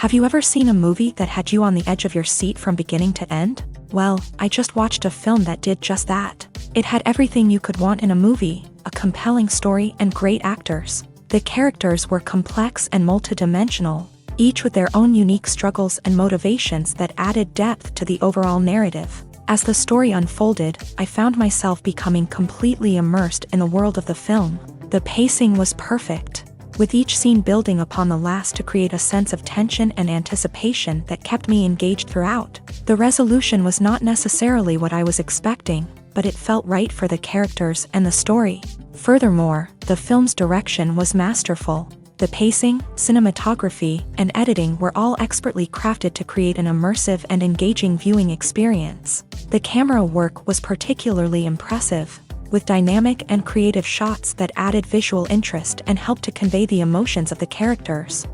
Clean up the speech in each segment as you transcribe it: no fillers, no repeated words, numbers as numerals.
Have you ever seen a movie that had you on the edge of your seat from beginning to end? Well, I just watched a film that did just that. It had everything you could want in a movie, a compelling story and great actors. The characters were complex and multidimensional, each with their own unique struggles and motivations that added depth to the overall narrative. As the story unfolded, I found myself becoming completely immersed in the world of the film. The pacing was perfect, with each scene building upon the last to create a sense of tension and anticipation that kept me engaged throughout. The resolution was not necessarily what I was expecting, but it felt right for the characters and the story. Furthermore, the film's direction was masterful. The pacing, cinematography, and editing were all expertly crafted to create an immersive and engaging viewing experience. The camera work was particularly impressive, with dynamic and creative shots that added visual interest and helped to convey the emotions of the characters.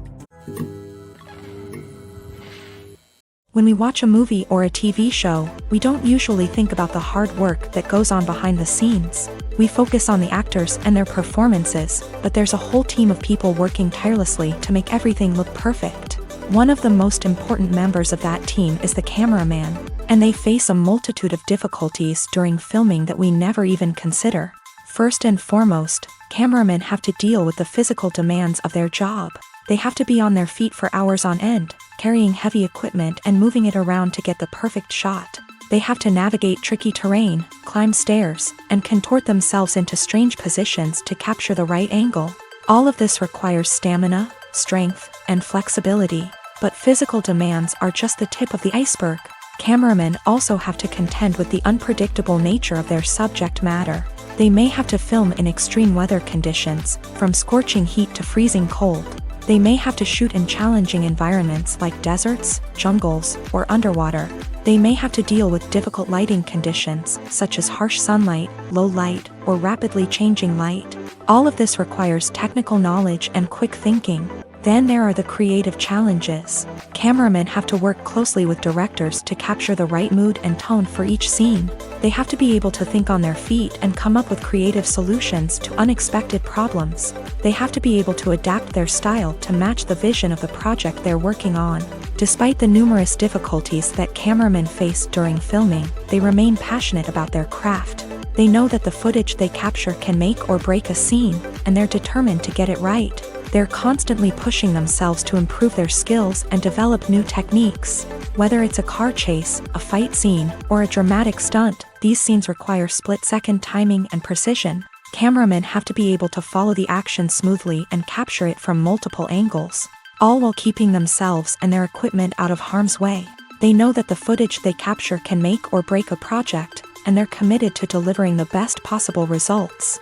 When we watch a movie or a TV show, we don't usually think about the hard work that goes on behind the scenes. We focus on the actors and their performances, but there's a whole team of people working tirelessly to make everything look perfect. One of the most important members of that team is the cameraman, and they face a multitude of difficulties during filming that we never even consider. First and foremost, cameramen have to deal with the physical demands of their job. They have to be on their feet for hours on end, carrying heavy equipment and moving it around to get the perfect shot. They have to navigate tricky terrain, climb stairs, and contort themselves into strange positions to capture the right angle. All of this requires stamina, strength, and flexibility. But physical demands are just the tip of the iceberg. Cameramen also have to contend with the unpredictable nature of their subject matter. They may have to film in extreme weather conditions, from scorching heat to freezing cold. They may have to shoot in challenging environments like deserts, jungles, or underwater. They may have to deal with difficult lighting conditions, such as harsh sunlight, low light, or rapidly changing light. All of this requires technical knowledge and quick thinking. Then there are the creative challenges. Cameramen have to work closely with directors to capture the right mood and tone for each scene. They have to be able to think on their feet and come up with creative solutions to unexpected problems. They have to be able to adapt their style to match the vision of the project they're working on. Despite the numerous difficulties that cameramen face during filming, they remain passionate about their craft. They know that the footage they capture can make or break a scene, and they're determined to get it right. They're constantly pushing themselves to improve their skills and develop new techniques. Whether it's a car chase, a fight scene, or a dramatic stunt, these scenes require split-second timing and precision. Cameramen have to be able to follow the action smoothly and capture it from multiple angles, all while keeping themselves and their equipment out of harm's way. They know that the footage they capture can make or break a project, and they're committed to delivering the best possible results.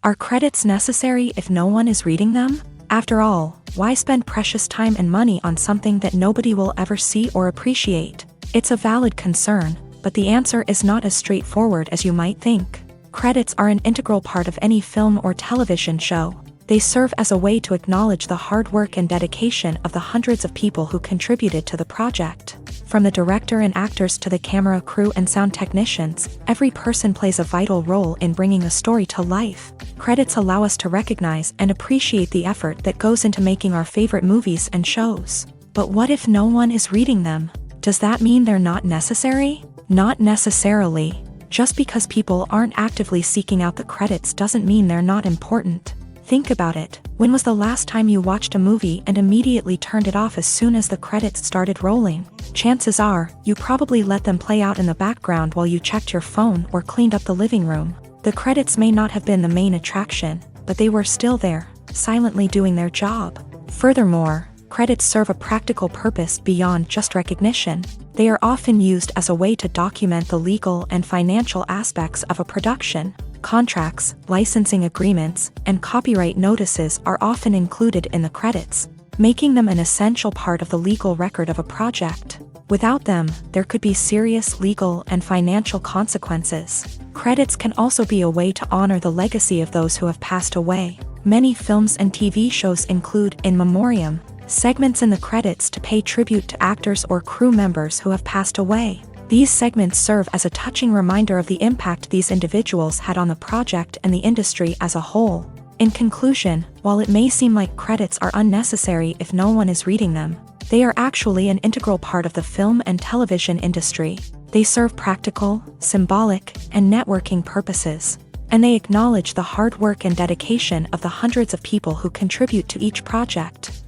Are credits necessary if no one is reading them? After all, why spend precious time and money on something that nobody will ever see or appreciate? It's a valid concern, but the answer is not as straightforward as you might think. Credits are an integral part of any film or television show. They serve as a way to acknowledge the hard work and dedication of the hundreds of people who contributed to the project. From the director and actors to the camera crew and sound technicians, every person plays a vital role in bringing a story to life. Credits allow us to recognize and appreciate the effort that goes into making our favorite movies and shows. But what if no one is reading them? Does that mean they're not necessary? Not necessarily. Just because people aren't actively seeking out the credits doesn't mean they're not important. Think about it. When was the last time you watched a movie and immediately turned it off as soon as the credits started rolling? Chances are, you probably let them play out in the background while you checked your phone or cleaned up the living room. The credits may not have been the main attraction, but they were still there, silently doing their job. Furthermore, credits serve a practical purpose beyond just recognition. They are often used as a way to document the legal and financial aspects of a production. Contracts, licensing agreements, and copyright notices are often included in the credits, making them an essential part of the legal record of a project. Without them, there could be serious legal and financial consequences. Credits can also be a way to honor the legacy of those who have passed away. Many films and TV shows include in memoriam segments in the credits to pay tribute to actors or crew members who have passed away. These segments serve as a touching reminder of the impact these individuals had on the project and the industry as a whole. In conclusion, while it may seem like credits are unnecessary if no one is reading them, they are actually an integral part of the film and television industry. They serve practical, symbolic, and networking purposes, and they acknowledge the hard work and dedication of the hundreds of people who contribute to each project.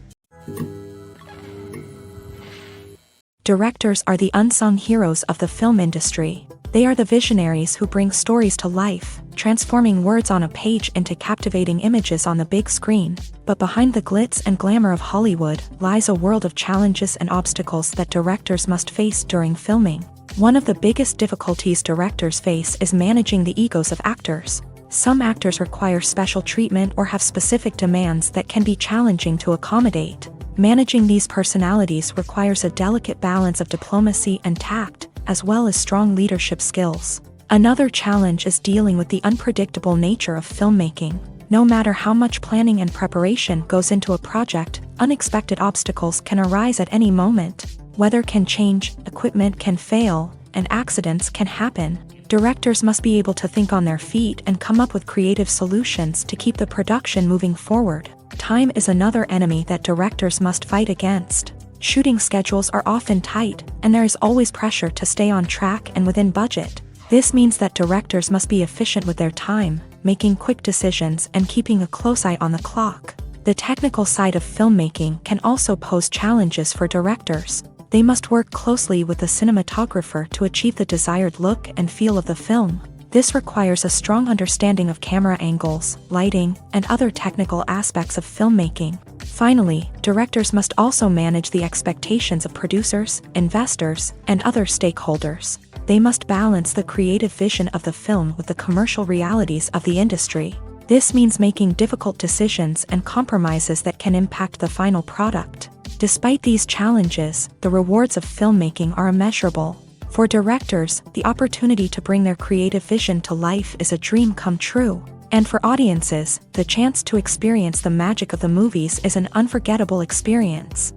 Directors are the unsung heroes of the film industry. They are the visionaries who bring stories to life, transforming words on a page into captivating images on the big screen. But behind the glitz and glamour of Hollywood lies a world of challenges and obstacles that directors must face during filming. One of the biggest difficulties directors face is managing the egos of actors. Some actors require special treatment or have specific demands that can be challenging to accommodate. Managing these personalities requires a delicate balance of diplomacy and tact, as well as strong leadership skills. Another challenge is dealing with the unpredictable nature of filmmaking. No matter how much planning and preparation goes into a project, unexpected obstacles can arise at any moment. Weather can change, equipment can fail, and accidents can happen. Directors must be able to think on their feet and come up with creative solutions to keep the production moving forward. Time is another enemy that directors must fight against. Shooting schedules are often tight, and there is always pressure to stay on track and within budget. This means that directors must be efficient with their time, making quick decisions and keeping a close eye on the clock. The technical side of filmmaking can also pose challenges for directors. They must work closely with the cinematographer to achieve the desired look and feel of the film. This requires a strong understanding of camera angles, lighting, and other technical aspects of filmmaking. Finally, directors must also manage the expectations of producers, investors, and other stakeholders. They must balance the creative vision of the film with the commercial realities of the industry. This means making difficult decisions and compromises that can impact the final product. Despite these challenges, the rewards of filmmaking are immeasurable. For directors, the opportunity to bring their creative vision to life is a dream come true. And for audiences, the chance to experience the magic of the movies is an unforgettable experience.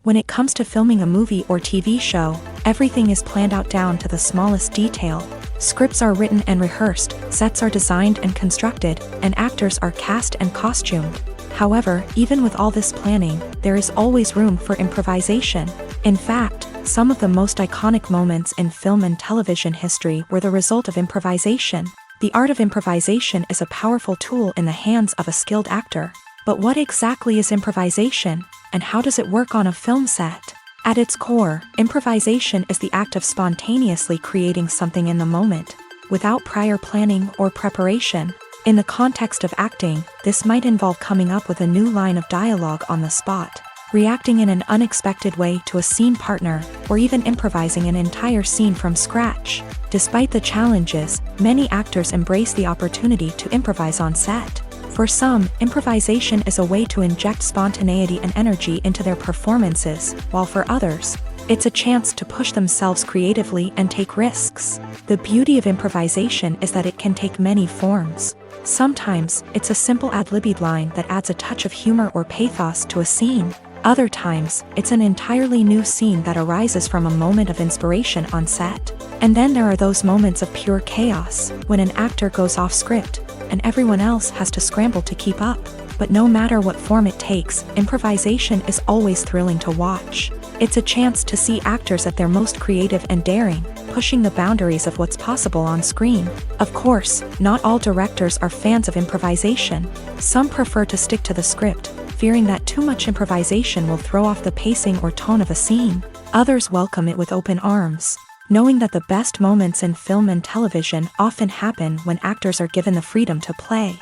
When it comes to filming a movie or TV show, everything is planned out down to the smallest detail. Scripts are written and rehearsed, sets are designed and constructed, and actors are cast and costumed. However, even with all this planning, there is always room for improvisation. In fact, some of the most iconic moments in film and television history were the result of improvisation. The art of improvisation is a powerful tool in the hands of a skilled actor. But what exactly is improvisation, and how does it work on a film set? At its core, improvisation is the act of spontaneously creating something in the moment, without prior planning or preparation. In the context of acting, this might involve coming up with a new line of dialogue on the spot, reacting in an unexpected way to a scene partner, or even improvising an entire scene from scratch. Despite the challenges, many actors embrace the opportunity to improvise on set. For some, improvisation is a way to inject spontaneity and energy into their performances, while for others, it's a chance to push themselves creatively and take risks. The beauty of improvisation is that it can take many forms. Sometimes, it's a simple ad-libbed line that adds a touch of humor or pathos to a scene. Other times, it's an entirely new scene that arises from a moment of inspiration on set. And then there are those moments of pure chaos, when an actor goes off script, and everyone else has to scramble to keep up. But no matter what form it takes, improvisation is always thrilling to watch. It's a chance to see actors at their most creative and daring, pushing the boundaries of what's possible on screen. Of course, not all directors are fans of improvisation. Some prefer to stick to the script, fearing that too much improvisation will throw off the pacing or tone of a scene. Others welcome it with open arms, knowing that the best moments in film and television often happen when actors are given the freedom to play.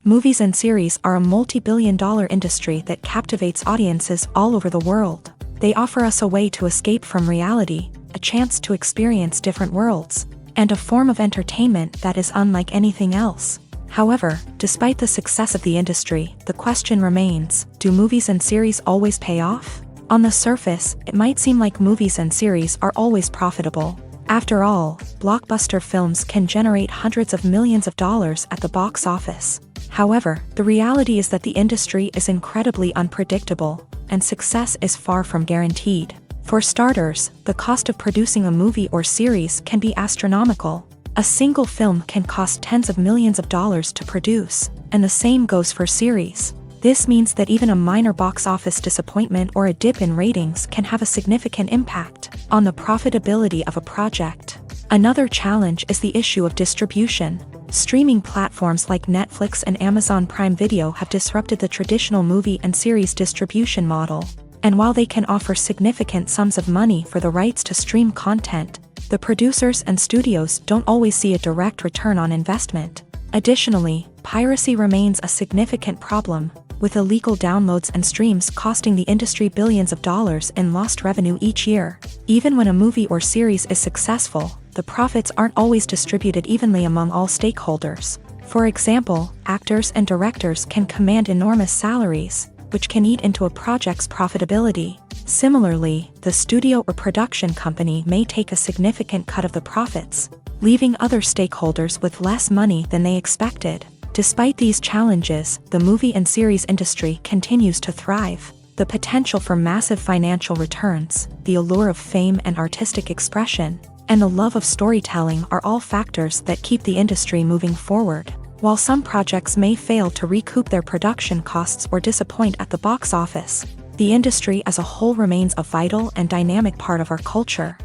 Movies and series are a multi-billion-dollar industry that captivates audiences all over the world. They offer us a way to escape from reality, a chance to experience different worlds, and a form of entertainment that is unlike anything else. However, despite the success of the industry, the question remains, do movies and series always pay off? On the surface, it might seem like movies and series are always profitable. After all, blockbuster films can generate hundreds of millions of dollars at the box office. However, the reality is that the industry is incredibly unpredictable, and success is far from guaranteed. For starters, the cost of producing a movie or series can be astronomical. A single film can cost tens of millions of dollars to produce, and the same goes for series. This means that even a minor box office disappointment or a dip in ratings can have a significant impact on the profitability of a project. Another challenge is the issue of distribution. Streaming platforms like Netflix and Amazon Prime Video have disrupted the traditional movie and series distribution model. And while they can offer significant sums of money for the rights to stream content, the producers and studios don't always see a direct return on investment. Additionally, piracy remains a significant problem, with illegal downloads and streams costing the industry billions of dollars in lost revenue each year. Even when a movie or series is successful, the profits aren't always distributed evenly among all stakeholders. For example, actors and directors can command enormous salaries, which can eat into a project's profitability. Similarly, the studio or production company may take a significant cut of the profits, leaving other stakeholders with less money than they expected. Despite these challenges, the movie and series industry continues to thrive. The potential for massive financial returns, the allure of fame and artistic expression, and the love of storytelling are all factors that keep the industry moving forward. While some projects may fail to recoup their production costs or disappoint at the box office, the industry as a whole remains a vital and dynamic part of our culture.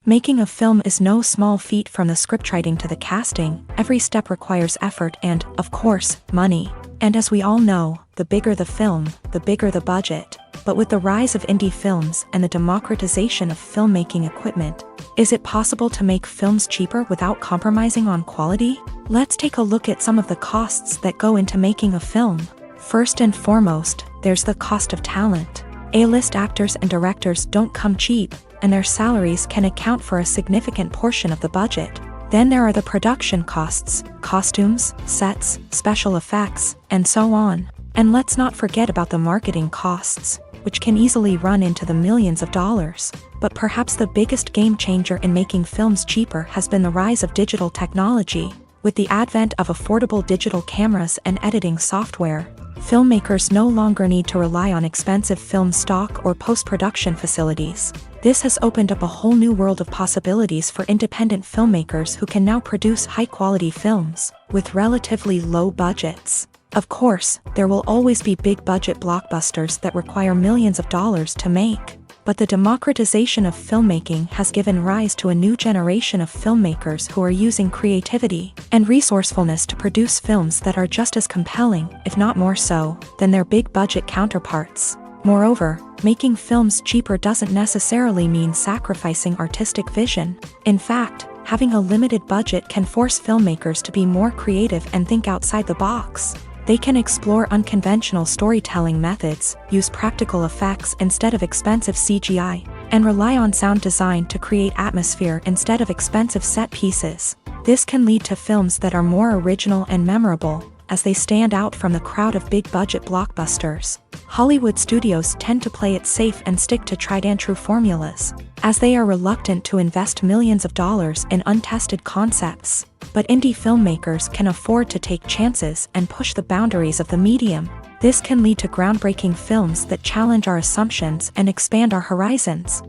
Making a film is no small feat. From the scriptwriting to the casting, every step requires effort and, of course, money. And as we all know, the bigger the film, the bigger the budget. But with the rise of indie films and the democratization of filmmaking equipment, is it possible to make films cheaper without compromising on quality? Let's take a look at some of the costs that go into making a film. First and foremost, there's the cost of talent. A-list actors and directors don't come cheap, and their salaries can account for a significant portion of the budget. Then there are the production costs, costumes, sets, special effects, and so on. And let's not forget about the marketing costs, which can easily run into the millions of dollars. But perhaps the biggest game changer in making films cheaper has been the rise of digital technology. With the advent of affordable digital cameras and editing software, filmmakers no longer need to rely on expensive film stock or post-production facilities. This has opened up a whole new world of possibilities for independent filmmakers who can now produce high-quality films with relatively low budgets. Of course, there will always be big-budget blockbusters that require millions of dollars to make. But the democratization of filmmaking has given rise to a new generation of filmmakers who are using creativity and resourcefulness to produce films that are just as compelling, if not more so, than their big-budget counterparts. Moreover, making films cheaper doesn't necessarily mean sacrificing artistic vision. In fact, having a limited budget can force filmmakers to be more creative and think outside the box. They can explore unconventional storytelling methods, use practical effects instead of expensive CGI, and rely on sound design to create atmosphere instead of expensive set pieces. This can lead to films that are more original and memorable, as they stand out from the crowd of big-budget blockbusters. Hollywood studios tend to play it safe and stick to tried-and-true formulas, as they are reluctant to invest millions of dollars in untested concepts. But indie filmmakers can afford to take chances and push the boundaries of the medium. This can lead to groundbreaking films that challenge our assumptions and expand our horizons.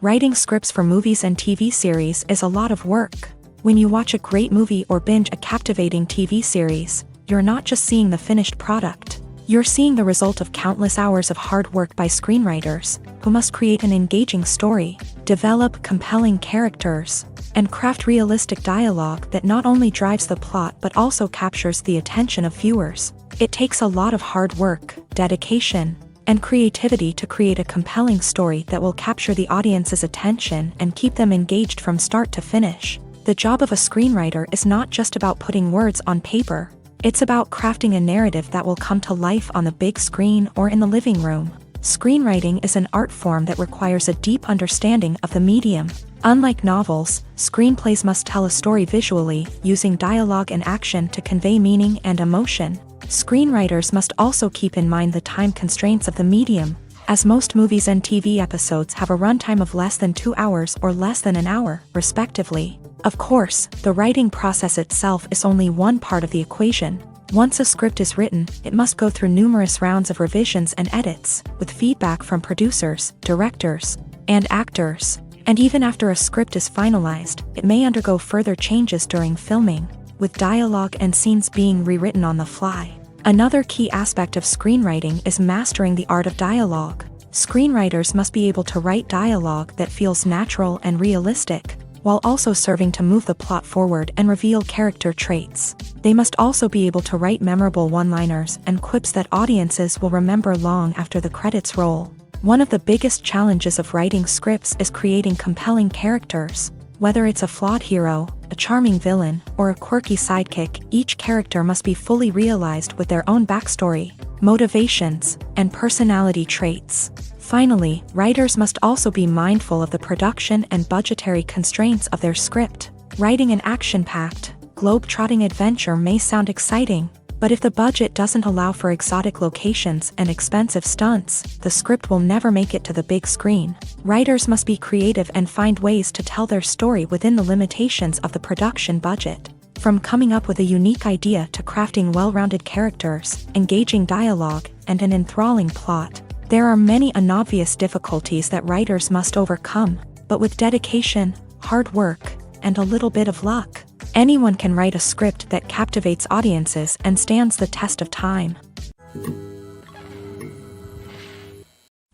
Writing scripts for movies and TV series is a lot of work. When you watch a great movie or binge a captivating TV series, you're not just seeing the finished product. You're seeing the result of countless hours of hard work by screenwriters, who must create an engaging story, develop compelling characters, and craft realistic dialogue that not only drives the plot but also captures the attention of viewers. It takes a lot of hard work, dedication, and creativity to create a compelling story that will capture the audience's attention and keep them engaged from start to finish. The job of a screenwriter is not just about putting words on paper. It's about crafting a narrative that will come to life on the big screen or in the living room. Screenwriting is an art form that requires a deep understanding of the medium. Unlike novels, screenplays must tell a story visually, using dialogue and action to convey meaning and emotion. Screenwriters must also keep in mind the time constraints of the medium, as most movies and TV episodes have a runtime of less than 2 hours or less than an hour, respectively. Of course, the writing process itself is only one part of the equation. Once a script is written, it must go through numerous rounds of revisions and edits, with feedback from producers, directors, and actors. And even after a script is finalized, it may undergo further changes during filming, with dialogue and scenes being rewritten on the fly. Another key aspect of screenwriting is mastering the art of dialogue. Screenwriters must be able to write dialogue that feels natural and realistic, while also serving to move the plot forward and reveal character traits. They must also be able to write memorable one-liners and quips that audiences will remember long after the credits roll. One of the biggest challenges of writing scripts is creating compelling characters. Whether it's a flawed hero, a charming villain, or a quirky sidekick, each character must be fully realized with their own backstory, motivations, and personality traits. Finally, writers must also be mindful of the production and budgetary constraints of their script. Writing an action-packed, globe-trotting adventure may sound exciting, but if the budget doesn't allow for exotic locations and expensive stunts, the script will never make it to the big screen. Writers must be creative and find ways to tell their story within the limitations of the production budget. From coming up with a unique idea to crafting well-rounded characters, engaging dialogue, and an enthralling plot, there are many unobvious difficulties that writers must overcome, but with dedication, hard work, and a little bit of luck, anyone can write a script that captivates audiences and stands the test of time.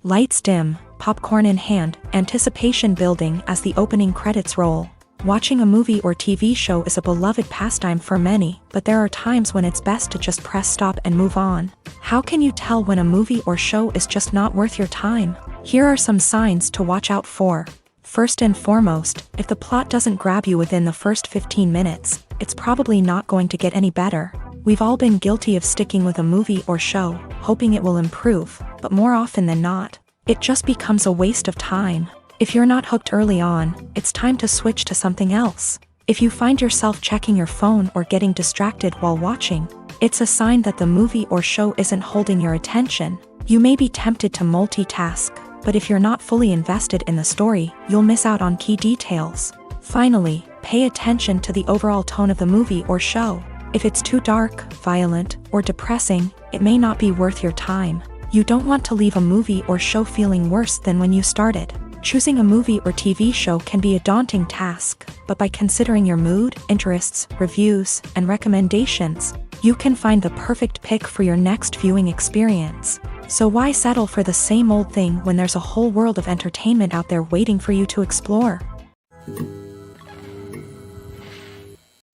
Lights dim, popcorn in hand, anticipation building as the opening credits roll. Watching a movie or TV show is a beloved pastime for many, but there are times when it's best to just press stop and move on. How can you tell when a movie or show is just not worth your time? Here are some signs to watch out for. First and foremost, if the plot doesn't grab you within the first 15 minutes, it's probably not going to get any better. We've all been guilty of sticking with a movie or show, hoping it will improve, but more often than not, it just becomes a waste of time. If you're not hooked early on, it's time to switch to something else. If you find yourself checking your phone or getting distracted while watching, it's a sign that the movie or show isn't holding your attention. You may be tempted to multitask, but if you're not fully invested in the story, you'll miss out on key details. Finally, pay attention to the overall tone of the movie or show. If it's too dark, violent, or depressing, it may not be worth your time. You don't want to leave a movie or show feeling worse than when you started. Choosing a movie or TV show can be a daunting task, but by considering your mood, interests, reviews, and recommendations, you can find the perfect pick for your next viewing experience. So why settle for the same old thing when there's a whole world of entertainment out there waiting for you to explore?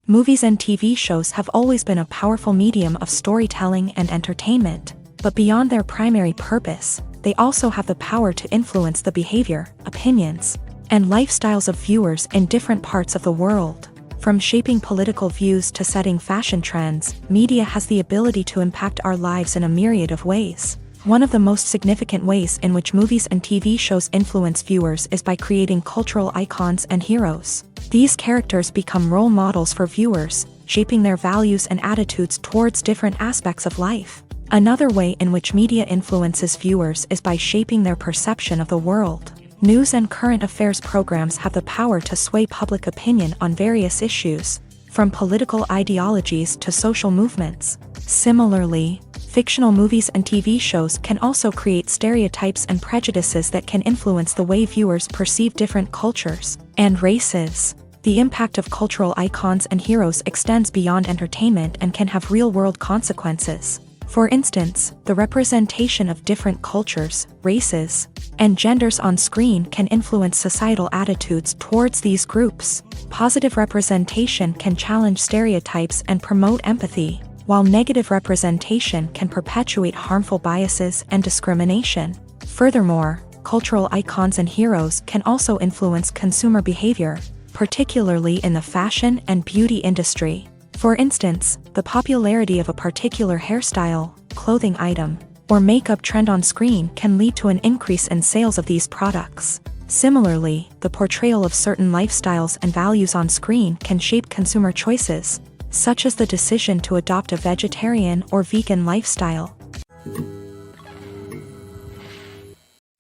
Movies and TV shows have always been a powerful medium of storytelling and entertainment, but beyond their primary purpose, they also have the power to influence the behavior, opinions, and lifestyles of viewers in different parts of the world. From shaping political views to setting fashion trends, media has the ability to impact our lives in a myriad of ways. One of the most significant ways in which movies and TV shows influence viewers is by creating cultural icons and heroes. These characters become role models for viewers, shaping their values and attitudes towards different aspects of life. Another way in which media influences viewers is by shaping their perception of the world. News and current affairs programs have the power to sway public opinion on various issues, from political ideologies to social movements. Similarly, fictional movies and TV shows can also create stereotypes and prejudices that can influence the way viewers perceive different cultures and races. The impact of cultural icons and heroes extends beyond entertainment and can have real-world consequences. For instance, the representation of different cultures, races, and genders on screen can influence societal attitudes towards these groups. Positive representation can challenge stereotypes and promote empathy, while negative representation can perpetuate harmful biases and discrimination. Furthermore, cultural icons and heroes can also influence consumer behavior, particularly in the fashion and beauty industry. For instance, the popularity of a particular hairstyle, clothing item, or makeup trend on screen can lead to an increase in sales of these products. Similarly, the portrayal of certain lifestyles and values on screen can shape consumer choices, such as the decision to adopt a vegetarian or vegan lifestyle.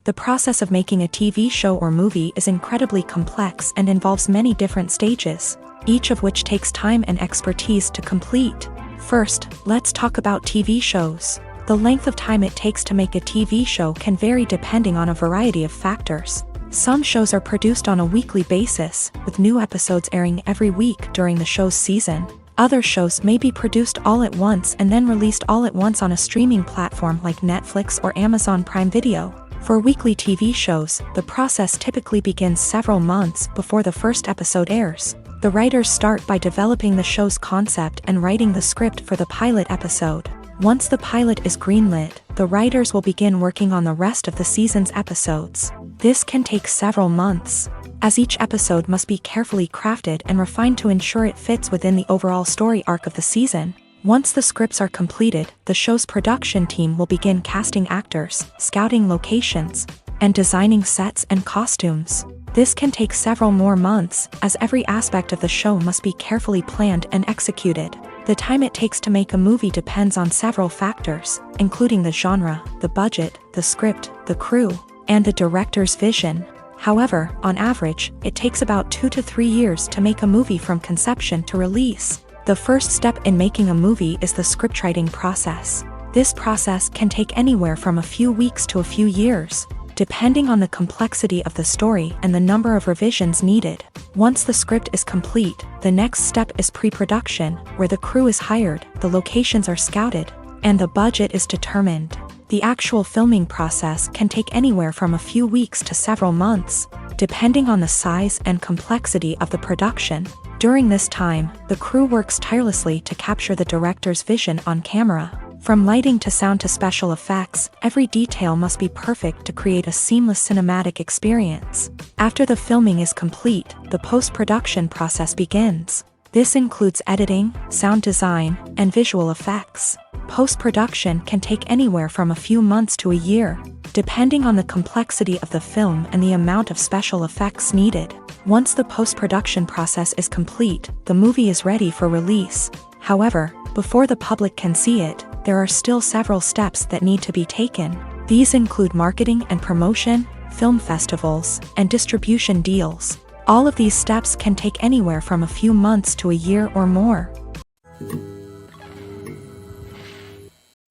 The process of making a TV show or movie is incredibly complex and involves many different stages, each of which takes time and expertise to complete. First, let's talk about TV shows. The length of time it takes to make a TV show can vary depending on a variety of factors. Some shows are produced on a weekly basis, with new episodes airing every week during the show's season. Other shows may be produced all at once and then released all at once on a streaming platform like Netflix or Amazon Prime Video. For weekly TV shows, the process typically begins several months before the first episode airs. The writers start by developing the show's concept and writing the script for the pilot episode. Once the pilot is greenlit, the writers will begin working on the rest of the season's episodes. This can take several months, as each episode must be carefully crafted and refined to ensure it fits within the overall story arc of the season. Once the scripts are completed, the show's production team will begin casting actors, scouting locations, and designing sets and costumes. This can take several more months, as every aspect of the show must be carefully planned and executed. The time it takes to make a movie depends on several factors, including the genre, the budget, the script, the crew, and the director's vision. However, on average, it takes about 2 to 3 years to make a movie from conception to release. The first step in making a movie is the scriptwriting process. This process can take anywhere from a few weeks to a few years, depending on the complexity of the story and the number of revisions needed. Once the script is complete, the next step is pre-production, where the crew is hired, the locations are scouted, and the budget is determined. The actual filming process can take anywhere from a few weeks to several months, depending on the size and complexity of the production. During this time, the crew works tirelessly to capture the director's vision on camera. From lighting to sound to special effects, every detail must be perfect to create a seamless cinematic experience. After the filming is complete, the post-production process begins. This includes editing, sound design, and visual effects. Post-production can take anywhere from a few months to a year, depending on the complexity of the film and the amount of special effects needed. Once the post-production process is complete, the movie is ready for release. However, before the public can see it, there are still several steps that need to be taken. These include marketing and promotion, film festivals, and distribution deals. All of these steps can take anywhere from a few months to a year or more.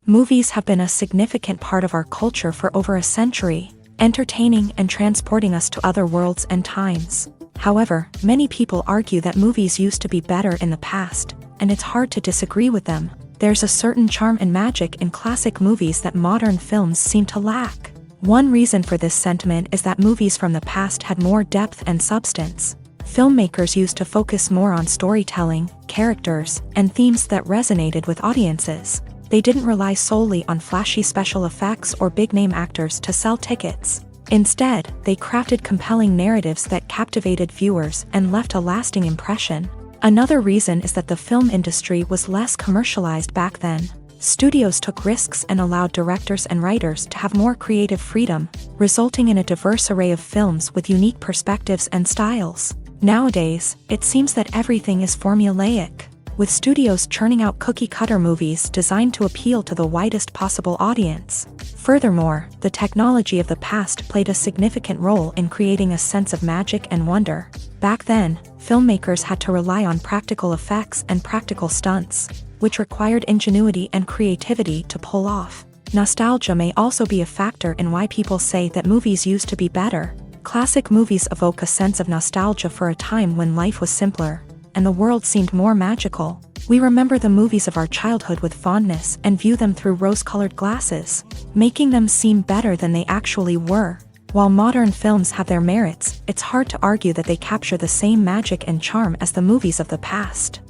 Movies have been a significant part of our culture for over a century, entertaining and transporting us to other worlds and times. However, many people argue that movies used to be better in the past, and it's hard to disagree with them. There's a certain charm and magic in classic movies that modern films seem to lack. One reason for this sentiment is that movies from the past had more depth and substance. Filmmakers used to focus more on storytelling, characters, and themes that resonated with audiences. They didn't rely solely on flashy special effects or big-name actors to sell tickets. Instead, they crafted compelling narratives that captivated viewers and left a lasting impression. Another reason is that the film industry was less commercialized back then. Studios took risks and allowed directors and writers to have more creative freedom, resulting in a diverse array of films with unique perspectives and styles. Nowadays, it seems that everything is formulaic, with studios churning out cookie-cutter movies designed to appeal to the widest possible audience. Furthermore, the technology of the past played a significant role in creating a sense of magic and wonder. Back then, filmmakers had to rely on practical effects and practical stunts, which required ingenuity and creativity to pull off. Nostalgia may also be a factor in why people say that movies used to be better. Classic movies evoke a sense of nostalgia for a time when life was simpler, and the world seemed more magical. We remember the movies of our childhood with fondness and view them through rose-colored glasses, making them seem better than they actually were. While modern films have their merits, it's hard to argue that they capture the same magic and charm as the movies of the past.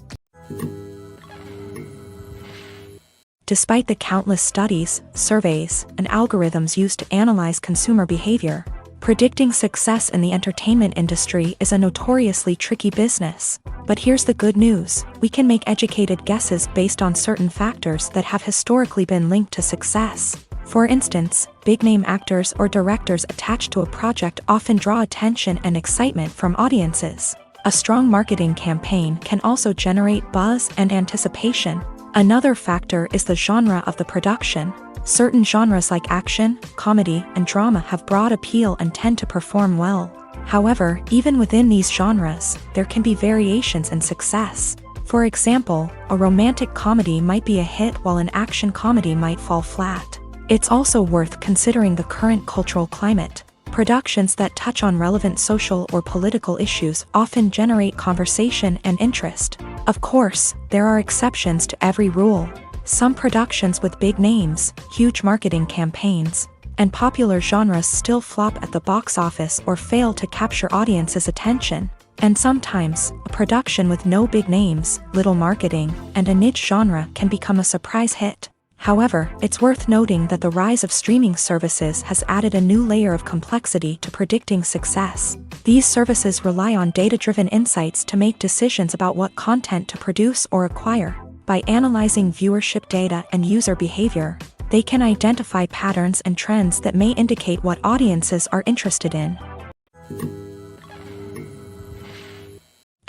Despite the countless studies, surveys, and algorithms used to analyze consumer behavior, predicting success in the entertainment industry is a notoriously tricky business. But here's the good news: we can make educated guesses based on certain factors that have historically been linked to success. For instance, big-name actors or directors attached to a project often draw attention and excitement from audiences. A strong marketing campaign can also generate buzz and anticipation. Another factor is the genre of the production. Certain genres like action, comedy, and drama have broad appeal and tend to perform well. However, even within these genres, there can be variations in success. For example, a romantic comedy might be a hit while an action comedy might fall flat. It's also worth considering the current cultural climate. Productions that touch on relevant social or political issues often generate conversation and interest. Of course, there are exceptions to every rule. Some productions with big names, huge marketing campaigns, and popular genres still flop at the box office or fail to capture audiences' attention. And sometimes, a production with no big names, little marketing, and a niche genre can become a surprise hit. However, it's worth noting that the rise of streaming services has added a new layer of complexity to predicting success. These services rely on data-driven insights to make decisions about what content to produce or acquire. By analyzing viewership data and user behavior, they can identify patterns and trends that may indicate what audiences are interested in.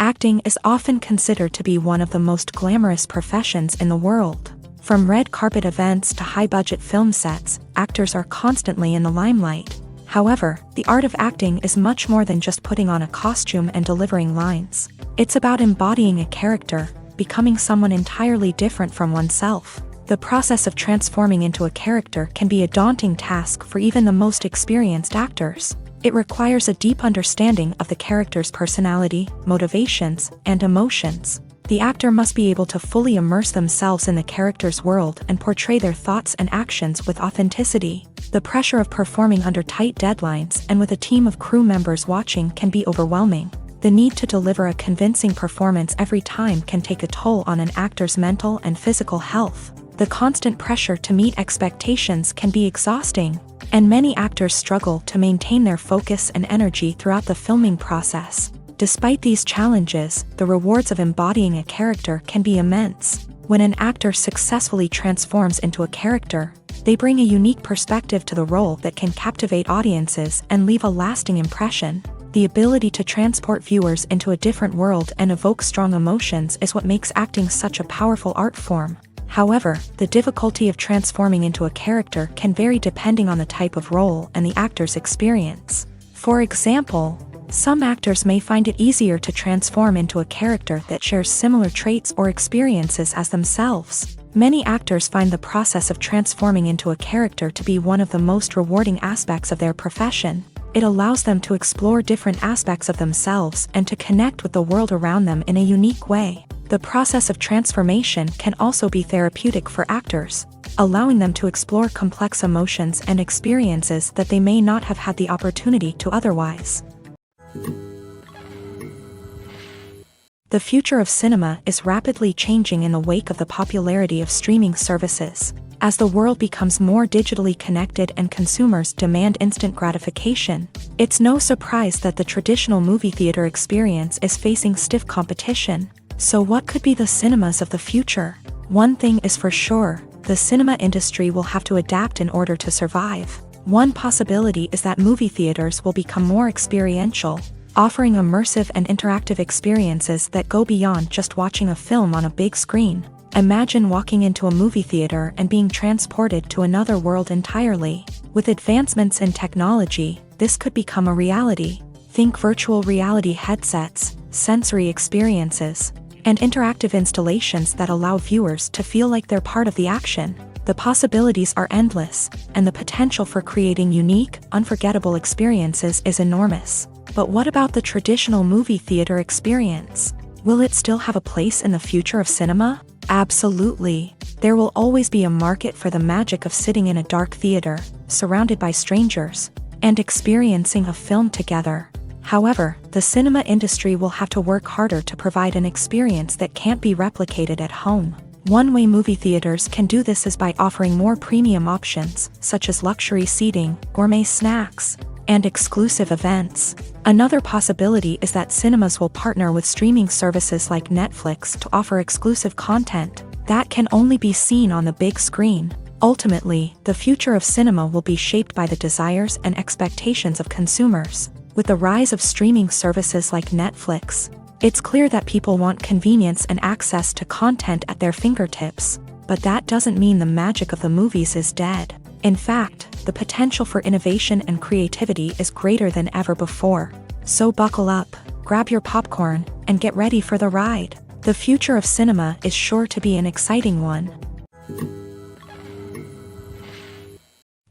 Acting is often considered to be one of the most glamorous professions in the world. From red carpet events to high-budget film sets, actors are constantly in the limelight. However, the art of acting is much more than just putting on a costume and delivering lines. It's about embodying a character, becoming someone entirely different from oneself. The process of transforming into a character can be a daunting task for even the most experienced actors. It requires a deep understanding of the character's personality, motivations, and emotions. The actor must be able to fully immerse themselves in the character's world and portray their thoughts and actions with authenticity. The pressure of performing under tight deadlines and with a team of crew members watching can be overwhelming. The need to deliver a convincing performance every time can take a toll on an actor's mental and physical health. The constant pressure to meet expectations can be exhausting, and many actors struggle to maintain their focus and energy throughout the filming process. Despite these challenges, the rewards of embodying a character can be immense. When an actor successfully transforms into a character, they bring a unique perspective to the role that can captivate audiences and leave a lasting impression. The ability to transport viewers into a different world and evoke strong emotions is what makes acting such a powerful art form. However, the difficulty of transforming into a character can vary depending on the type of role and the actor's experience. For example, some actors may find it easier to transform into a character that shares similar traits or experiences as themselves. Many actors find the process of transforming into a character to be one of the most rewarding aspects of their profession. It allows them to explore different aspects of themselves and to connect with the world around them in a unique way. The process of transformation can also be therapeutic for actors, allowing them to explore complex emotions and experiences that they may not have had the opportunity to otherwise. The future of cinema is rapidly changing in the wake of the popularity of streaming services. As the world becomes more digitally connected and consumers demand instant gratification, it's no surprise that the traditional movie theater experience is facing stiff competition. So what could be the cinemas of the future? One thing is for sure, the cinema industry will have to adapt in order to survive. One possibility is that movie theaters will become more experiential, offering immersive and interactive experiences that go beyond just watching a film on a big screen. Imagine walking into a movie theater and being transported to another world entirely. With advancements in technology, this could become a reality. Think virtual reality headsets, sensory experiences, and interactive installations that allow viewers to feel like they're part of the action. The possibilities are endless, and the potential for creating unique, unforgettable experiences is enormous. But what about the traditional movie theater experience? Will it still have a place in the future of cinema? Absolutely. There will always be a market for the magic of sitting in a dark theater, surrounded by strangers, and experiencing a film together. However, the cinema industry will have to work harder to provide an experience that can't be replicated at home. One way movie theaters can do this is by offering more premium options, such as luxury seating, gourmet snacks, and exclusive events. Another possibility is that cinemas will partner with streaming services like Netflix to offer exclusive content that can only be seen on the big screen. Ultimately, the future of cinema will be shaped by the desires and expectations of consumers. With the rise of streaming services like Netflix, it's clear that people want convenience and access to content at their fingertips. But that doesn't mean the magic of the movies is dead. In fact, the potential for innovation and creativity is greater than ever before. So buckle up, grab your popcorn, and get ready for the ride. The future of cinema is sure to be an exciting one.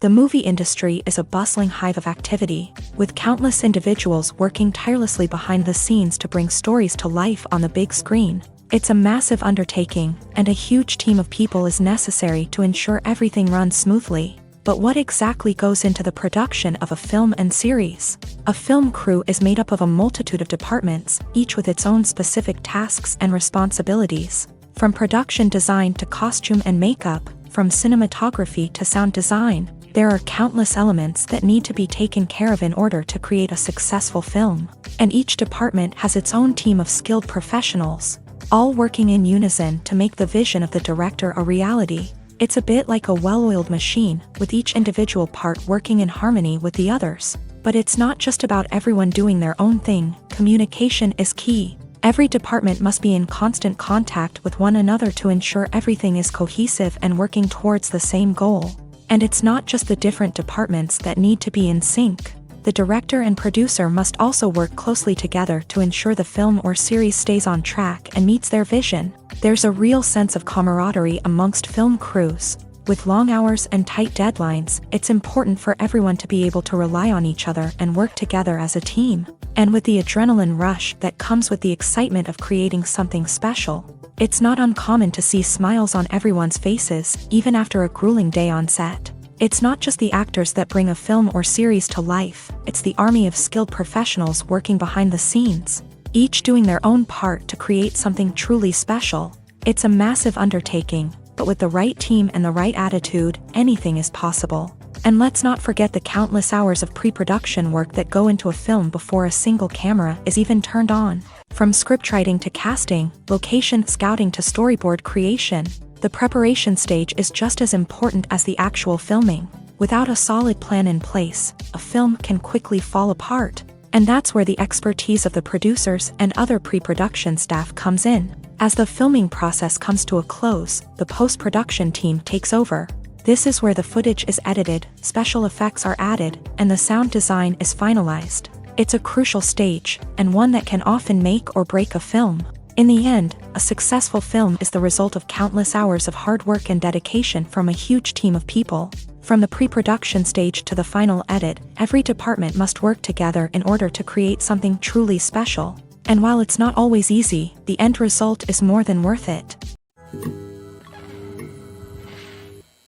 The movie industry is a bustling hive of activity, with countless individuals working tirelessly behind the scenes to bring stories to life on the big screen. It's a massive undertaking, and a huge team of people is necessary to ensure everything runs smoothly. But what exactly goes into the production of a film and series? A film crew is made up of a multitude of departments, each with its own specific tasks and responsibilities. From production design to costume and makeup, from cinematography to sound design, there are countless elements that need to be taken care of in order to create a successful film. And each department has its own team of skilled professionals, all working in unison to make the vision of the director a reality. It's a bit like a well-oiled machine, with each individual part working in harmony with the others. But it's not just about everyone doing their own thing. Communication is key. Every department must be in constant contact with one another to ensure everything is cohesive and working towards the same goal. And it's not just the different departments that need to be in sync. The director and producer must also work closely together to ensure the film or series stays on track and meets their vision. There's a real sense of camaraderie amongst film crews. With long hours and tight deadlines, it's important for everyone to be able to rely on each other and work together as a team. And with the adrenaline rush that comes with the excitement of creating something special, it's not uncommon to see smiles on everyone's faces, even after a grueling day on set. It's not just the actors that bring a film or series to life, it's the army of skilled professionals working behind the scenes, each doing their own part to create something truly special. It's a massive undertaking, but with the right team and the right attitude, anything is possible. And let's not forget the countless hours of pre-production work that go into a film before a single camera is even turned on. From scriptwriting to casting, location scouting to storyboard creation, the preparation stage is just as important as the actual filming. Without a solid plan in place, a film can quickly fall apart. And that's where the expertise of the producers and other pre-production staff comes in. As the filming process comes to a close, the post-production team takes over. This is where the footage is edited, special effects are added, and the sound design is finalized. It's a crucial stage, and one that can often make or break a film. In the end, a successful film is the result of countless hours of hard work and dedication from a huge team of people. From the pre-production stage to the final edit, every department must work together in order to create something truly special. And while it's not always easy, the end result is more than worth it.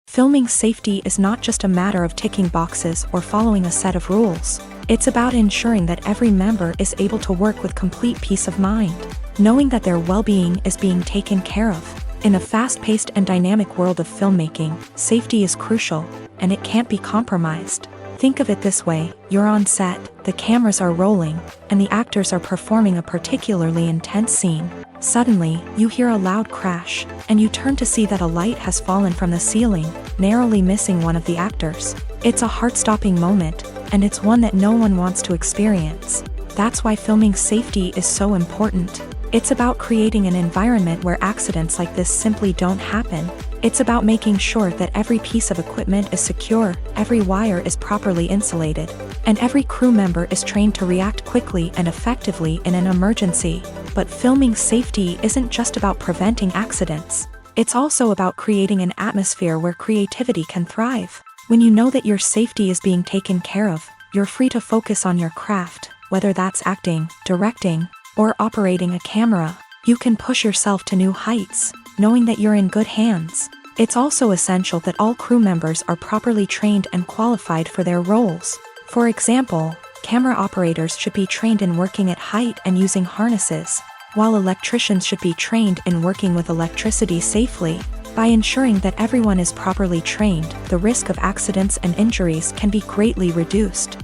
Filming safety is not just a matter of ticking boxes or following a set of rules. It's about ensuring that every member is able to work with complete peace of mind, knowing that their well-being is being taken care of. In a fast-paced and dynamic world of filmmaking, safety is crucial, and it can't be compromised. Think of it this way: you're on set, the cameras are rolling, and the actors are performing a particularly intense scene. Suddenly, you hear a loud crash, and you turn to see that a light has fallen from the ceiling, narrowly missing one of the actors. It's a heart-stopping moment, and it's one that no one wants to experience. That's why filming safety is so important. It's about creating an environment where accidents like this simply don't happen. It's about making sure that every piece of equipment is secure, every wire is properly insulated, and every crew member is trained to react quickly and effectively in an emergency. But filming safety isn't just about preventing accidents. It's also about creating an atmosphere where creativity can thrive. When you know that your safety is being taken care of, you're free to focus on your craft, whether that's acting, directing, or operating a camera. You can push yourself to new heights, knowing that you're in good hands. It's also essential that all crew members are properly trained and qualified for their roles. For example, camera operators should be trained in working at height and using harnesses, while electricians should be trained in working with electricity safely. By ensuring that everyone is properly trained, the risk of accidents and injuries can be greatly reduced.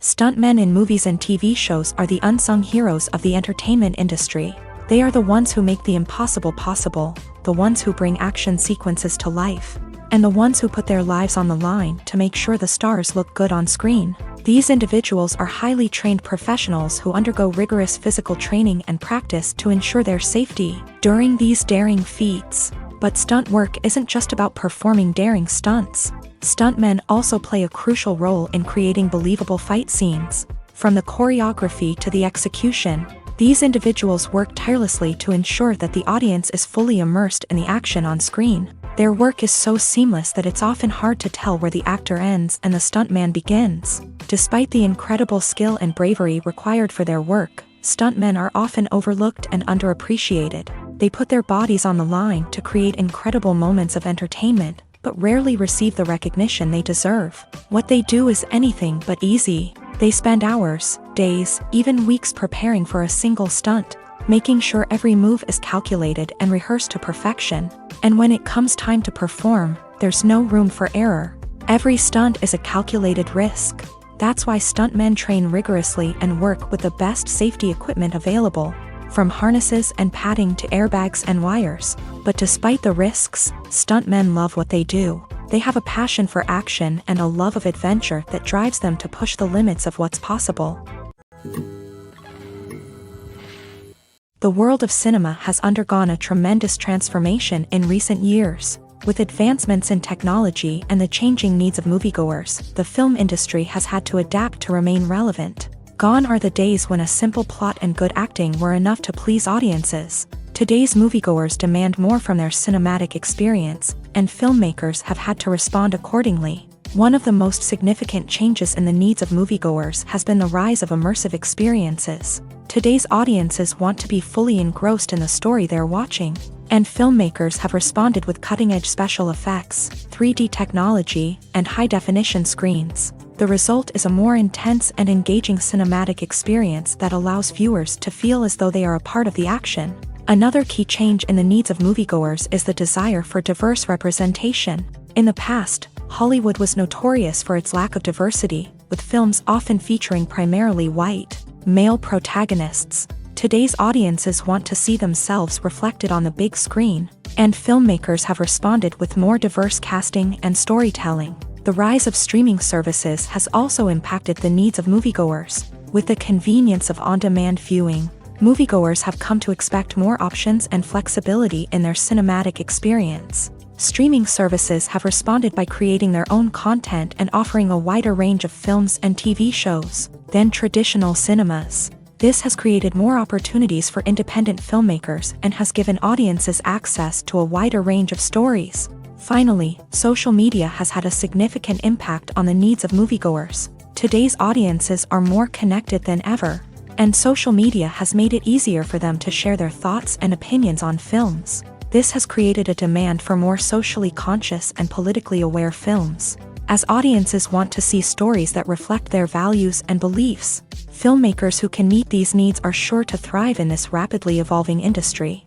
Stuntmen in movies and TV shows are the unsung heroes of the entertainment industry. They are the ones who make the impossible possible, the ones who bring action sequences to life, and the ones who put their lives on the line to make sure the stars look good on screen. These individuals are highly trained professionals who undergo rigorous physical training and practice to ensure their safety during these daring feats. But stunt work isn't just about performing daring stunts. Stuntmen also play a crucial role in creating believable fight scenes. From the choreography to the execution, these individuals work tirelessly to ensure that the audience is fully immersed in the action on screen. Their work is so seamless that it's often hard to tell where the actor ends and the stuntman begins. Despite the incredible skill and bravery required for their work, stuntmen are often overlooked and underappreciated. They put their bodies on the line to create incredible moments of entertainment, but rarely receive the recognition they deserve. What they do is anything but easy. They spend hours, days, even weeks preparing for a single stunt, making sure every move is calculated and rehearsed to perfection. And when it comes time to perform, there's no room for error. Every stunt is a calculated risk. That's why stuntmen train rigorously and work with the best safety equipment available, from harnesses and padding to airbags and wires. But despite the risks, stuntmen love what they do. They have a passion for action and a love of adventure that drives them to push the limits of what's possible. The world of cinema has undergone a tremendous transformation in recent years. With advancements in technology and the changing needs of moviegoers, the film industry has had to adapt to remain relevant. Gone are the days when a simple plot and good acting were enough to please audiences. Today's moviegoers demand more from their cinematic experience, and filmmakers have had to respond accordingly. One of the most significant changes in the needs of moviegoers has been the rise of immersive experiences. Today's audiences want to be fully engrossed in the story they're watching, and filmmakers have responded with cutting-edge special effects, 3D technology, and high-definition screens. The result is a more intense and engaging cinematic experience that allows viewers to feel as though they are a part of the action. Another key change in the needs of moviegoers is the desire for diverse representation. In the past, Hollywood was notorious for its lack of diversity, with films often featuring primarily white, male protagonists. Today's audiences want to see themselves reflected on the big screen, and filmmakers have responded with more diverse casting and storytelling. The rise of streaming services has also impacted the needs of moviegoers. With the convenience of on-demand viewing, moviegoers have come to expect more options and flexibility in their cinematic experience. Streaming services have responded by creating their own content and offering a wider range of films and TV shows than traditional cinemas. This has created more opportunities for independent filmmakers and has given audiences access to a wider range of stories. Finally, social media has had a significant impact on the needs of moviegoers. Today's audiences are more connected than ever, and social media has made it easier for them to share their thoughts and opinions on films. This has created a demand for more socially conscious and politically aware films. As audiences want to see stories that reflect their values and beliefs, filmmakers who can meet these needs are sure to thrive in this rapidly evolving industry.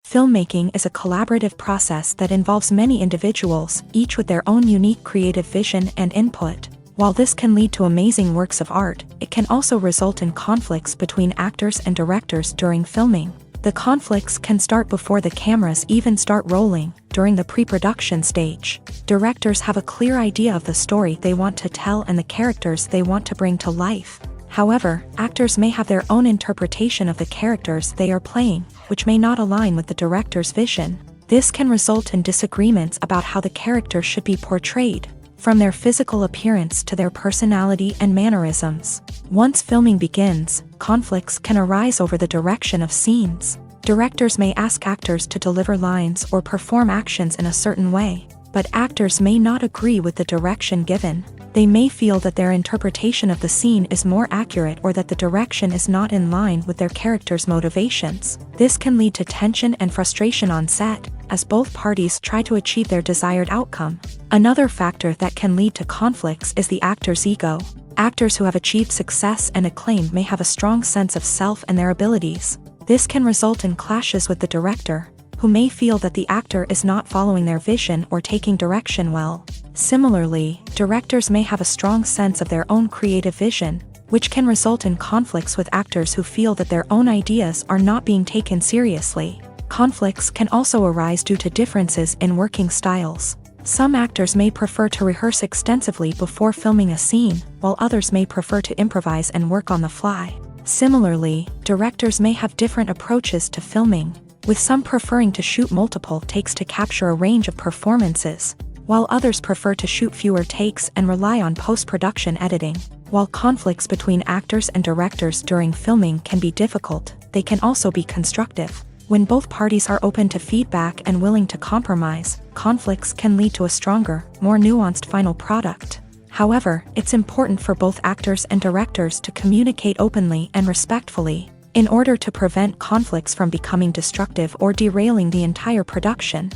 Filmmaking is a collaborative process that involves many individuals, each with their own unique creative vision and input. While this can lead to amazing works of art, it can also result in conflicts between actors and directors during filming. The conflicts can start before the cameras even start rolling, during the pre-production stage. Directors have a clear idea of the story they want to tell and the characters they want to bring to life. However, actors may have their own interpretation of the characters they are playing, which may not align with the director's vision. This can result in disagreements about how the character should be portrayed, from their physical appearance to their personality and mannerisms. Once filming begins, conflicts can arise over the direction of scenes. Directors may ask actors to deliver lines or perform actions in a certain way, but actors may not agree with the direction given. They may feel that their interpretation of the scene is more accurate or that the direction is not in line with their character's motivations. This can lead to tension and frustration on set, as both parties try to achieve their desired outcome. Another factor that can lead to conflicts is the actor's ego. Actors who have achieved success and acclaim may have a strong sense of self and their abilities. This can result in clashes with the director, who may feel that the actor is not following their vision or taking direction well. Similarly, directors may have a strong sense of their own creative vision, which can result in conflicts with actors who feel that their own ideas are not being taken seriously. Conflicts can also arise due to differences in working styles. Some actors may prefer to rehearse extensively before filming a scene, while others may prefer to improvise and work on the fly. Similarly, directors may have different approaches to filming, with some preferring to shoot multiple takes to capture a range of performances, while others prefer to shoot fewer takes and rely on post-production editing. While conflicts between actors and directors during filming can be difficult, they can also be constructive. When both parties are open to feedback and willing to compromise, conflicts can lead to a stronger, more nuanced final product. However, it's important for both actors and directors to communicate openly and respectfully, in order to prevent conflicts from becoming destructive or derailing the entire production.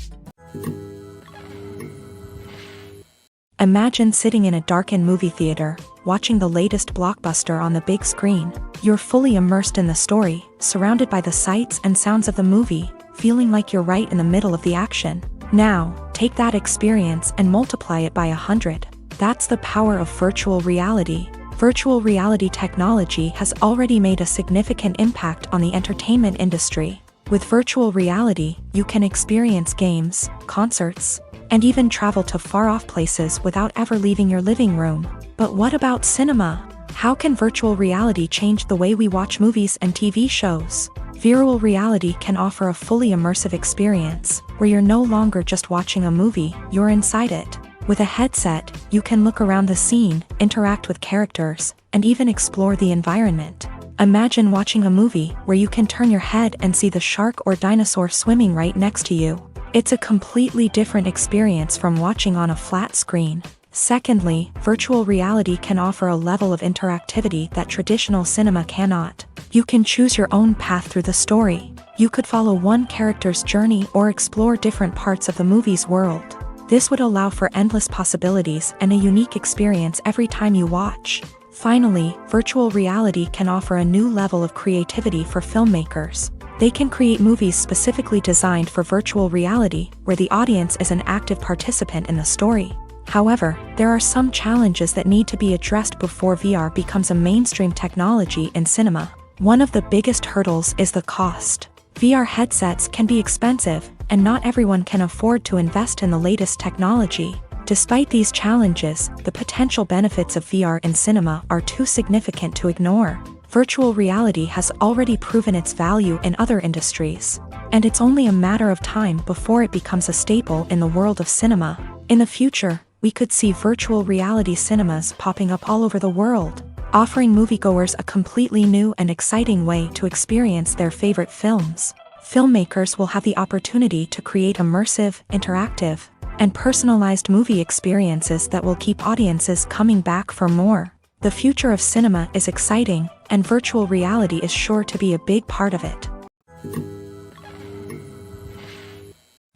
Imagine sitting in a darkened movie theater, watching the latest blockbuster on the big screen. You're fully immersed in the story, surrounded by the sights and sounds of the movie, feeling like you're right in the middle of the action. Now, take that experience and multiply it by 100. That's the power of virtual reality. Virtual reality technology has already made a significant impact on the entertainment industry. With virtual reality, you can experience games, concerts, and even travel to far-off places without ever leaving your living room. But what about cinema? How can virtual reality change the way we watch movies and TV shows? Virtual reality can offer a fully immersive experience, where you're no longer just watching a movie, you're inside it. With a headset, you can look around the scene, interact with characters, and even explore the environment. Imagine watching a movie where you can turn your head and see the shark or dinosaur swimming right next to you. It's a completely different experience from watching on a flat screen. Secondly, virtual reality can offer a level of interactivity that traditional cinema cannot. You can choose your own path through the story. You could follow one character's journey or explore different parts of the movie's world. This would allow for endless possibilities and a unique experience every time you watch. Finally, virtual reality can offer a new level of creativity for filmmakers. They can create movies specifically designed for virtual reality, where the audience is an active participant in the story. However, there are some challenges that need to be addressed before VR becomes a mainstream technology in cinema. One of the biggest hurdles is the cost. VR headsets can be expensive, and not everyone can afford to invest in the latest technology. Despite these challenges, the potential benefits of VR in cinema are too significant to ignore. Virtual reality has already proven its value in other industries, and it's only a matter of time before it becomes a staple in the world of cinema. In the future, we could see virtual reality cinemas popping up all over the world, offering moviegoers a completely new and exciting way to experience their favorite films. Filmmakers will have the opportunity to create immersive, interactive, and personalized movie experiences that will keep audiences coming back for more. The future of cinema is exciting, and virtual reality is sure to be a big part of it.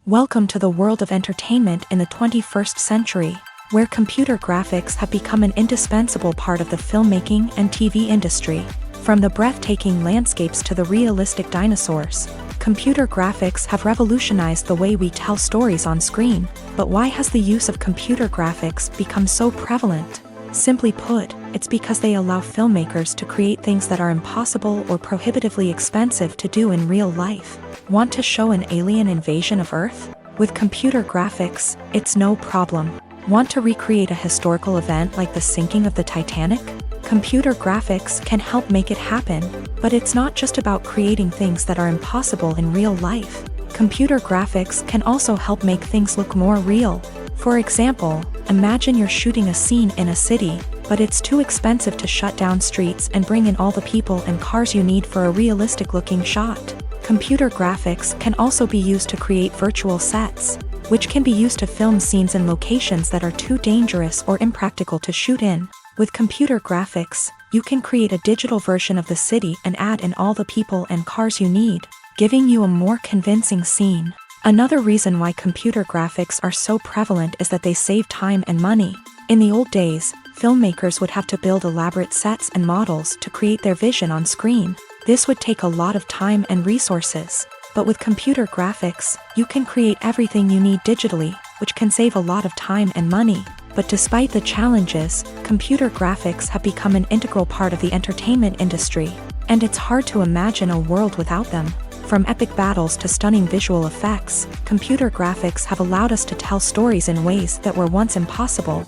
Welcome to the world of entertainment in the 21st century, where computer graphics have become an indispensable part of the filmmaking and TV industry. From the breathtaking landscapes to the realistic dinosaurs, computer graphics have revolutionized the way we tell stories on screen. But why has the use of computer graphics become so prevalent? Simply put, it's because they allow filmmakers to create things that are impossible or prohibitively expensive to do in real life. Want to show an alien invasion of Earth? With computer graphics, it's no problem. Want to recreate a historical event like the sinking of the Titanic? Computer graphics can help make it happen, but it's not just about creating things that are impossible in real life. Computer graphics can also help make things look more real. For example, imagine you're shooting a scene in a city, but it's too expensive to shut down streets and bring in all the people and cars you need for a realistic-looking shot. Computer graphics can also be used to create virtual sets, which can be used to film scenes in locations that are too dangerous or impractical to shoot in. With computer graphics, you can create a digital version of the city and add in all the people and cars you need, giving you a more convincing scene. Another reason why computer graphics are so prevalent is that they save time and money. In the old days, filmmakers would have to build elaborate sets and models to create their vision on screen. This would take a lot of time and resources. But with computer graphics, you can create everything you need digitally, which can save a lot of time and money. But despite the challenges, computer graphics have become an integral part of the entertainment industry, and it's hard to imagine a world without them. From epic battles to stunning visual effects, computer graphics have allowed us to tell stories in ways that were once impossible.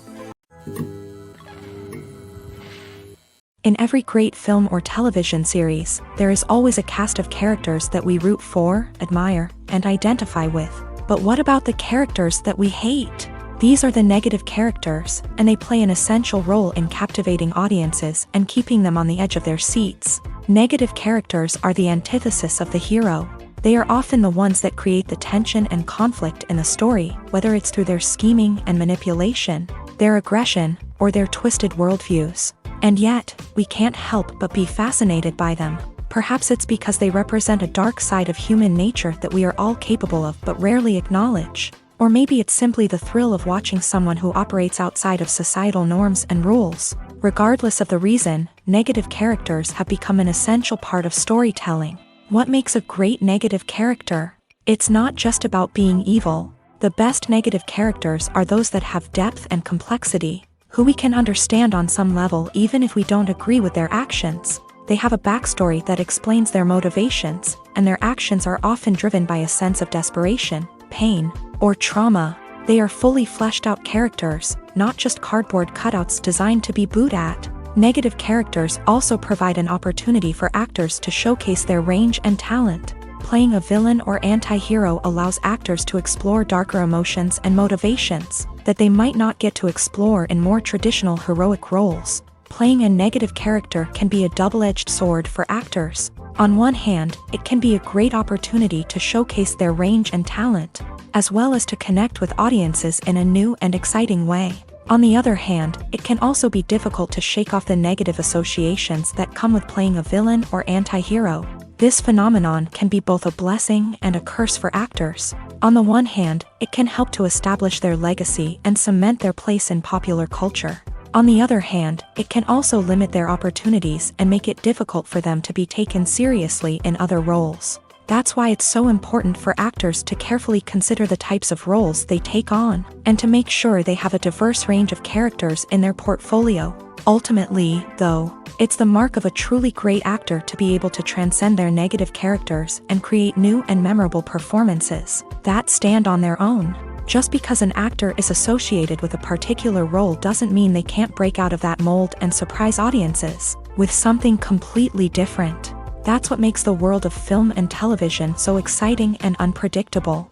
In every great film or television series, there is always a cast of characters that we root for, admire, and identify with. But what about the characters that we hate? These are the negative characters, and they play an essential role in captivating audiences and keeping them on the edge of their seats. Negative characters are the antithesis of the hero. They are often the ones that create the tension and conflict in the story, whether it's through their scheming and manipulation, their aggression, or their twisted worldviews. And yet, we can't help but be fascinated by them. Perhaps it's because they represent a dark side of human nature that we are all capable of but rarely acknowledge. Or maybe it's simply the thrill of watching someone who operates outside of societal norms and rules. Regardless of the reason, negative characters have become an essential part of storytelling. What makes a great negative character? It's not just about being evil. The best negative characters are those that have depth and complexity, who we can understand on some level even if we don't agree with their actions. They have a backstory that explains their motivations, and their actions are often driven by a sense of desperation, pain, or trauma. They are fully fleshed out characters, not just cardboard cutouts designed to be booed at. Negative characters also provide an opportunity for actors to showcase their range and talent. Playing a villain or anti-hero allows actors to explore darker emotions and motivations that they might not get to explore in more traditional heroic roles. Playing a negative character can be a double-edged sword for actors. On one hand, it can be a great opportunity to showcase their range and talent, as well as to connect with audiences in a new and exciting way. On the other hand, it can also be difficult to shake off the negative associations that come with playing a villain or anti-hero. This phenomenon can be both a blessing and a curse for actors. On the one hand, it can help to establish their legacy and cement their place in popular culture. On the other hand, it can also limit their opportunities and make it difficult for them to be taken seriously in other roles. That's why it's so important for actors to carefully consider the types of roles they take on, and to make sure they have a diverse range of characters in their portfolio. Ultimately, though, it's the mark of a truly great actor to be able to transcend their negative characters and create new and memorable performances that stand on their own. Just because an actor is associated with a particular role doesn't mean they can't break out of that mold and surprise audiences with something completely different. That's what makes the world of film and television so exciting and unpredictable.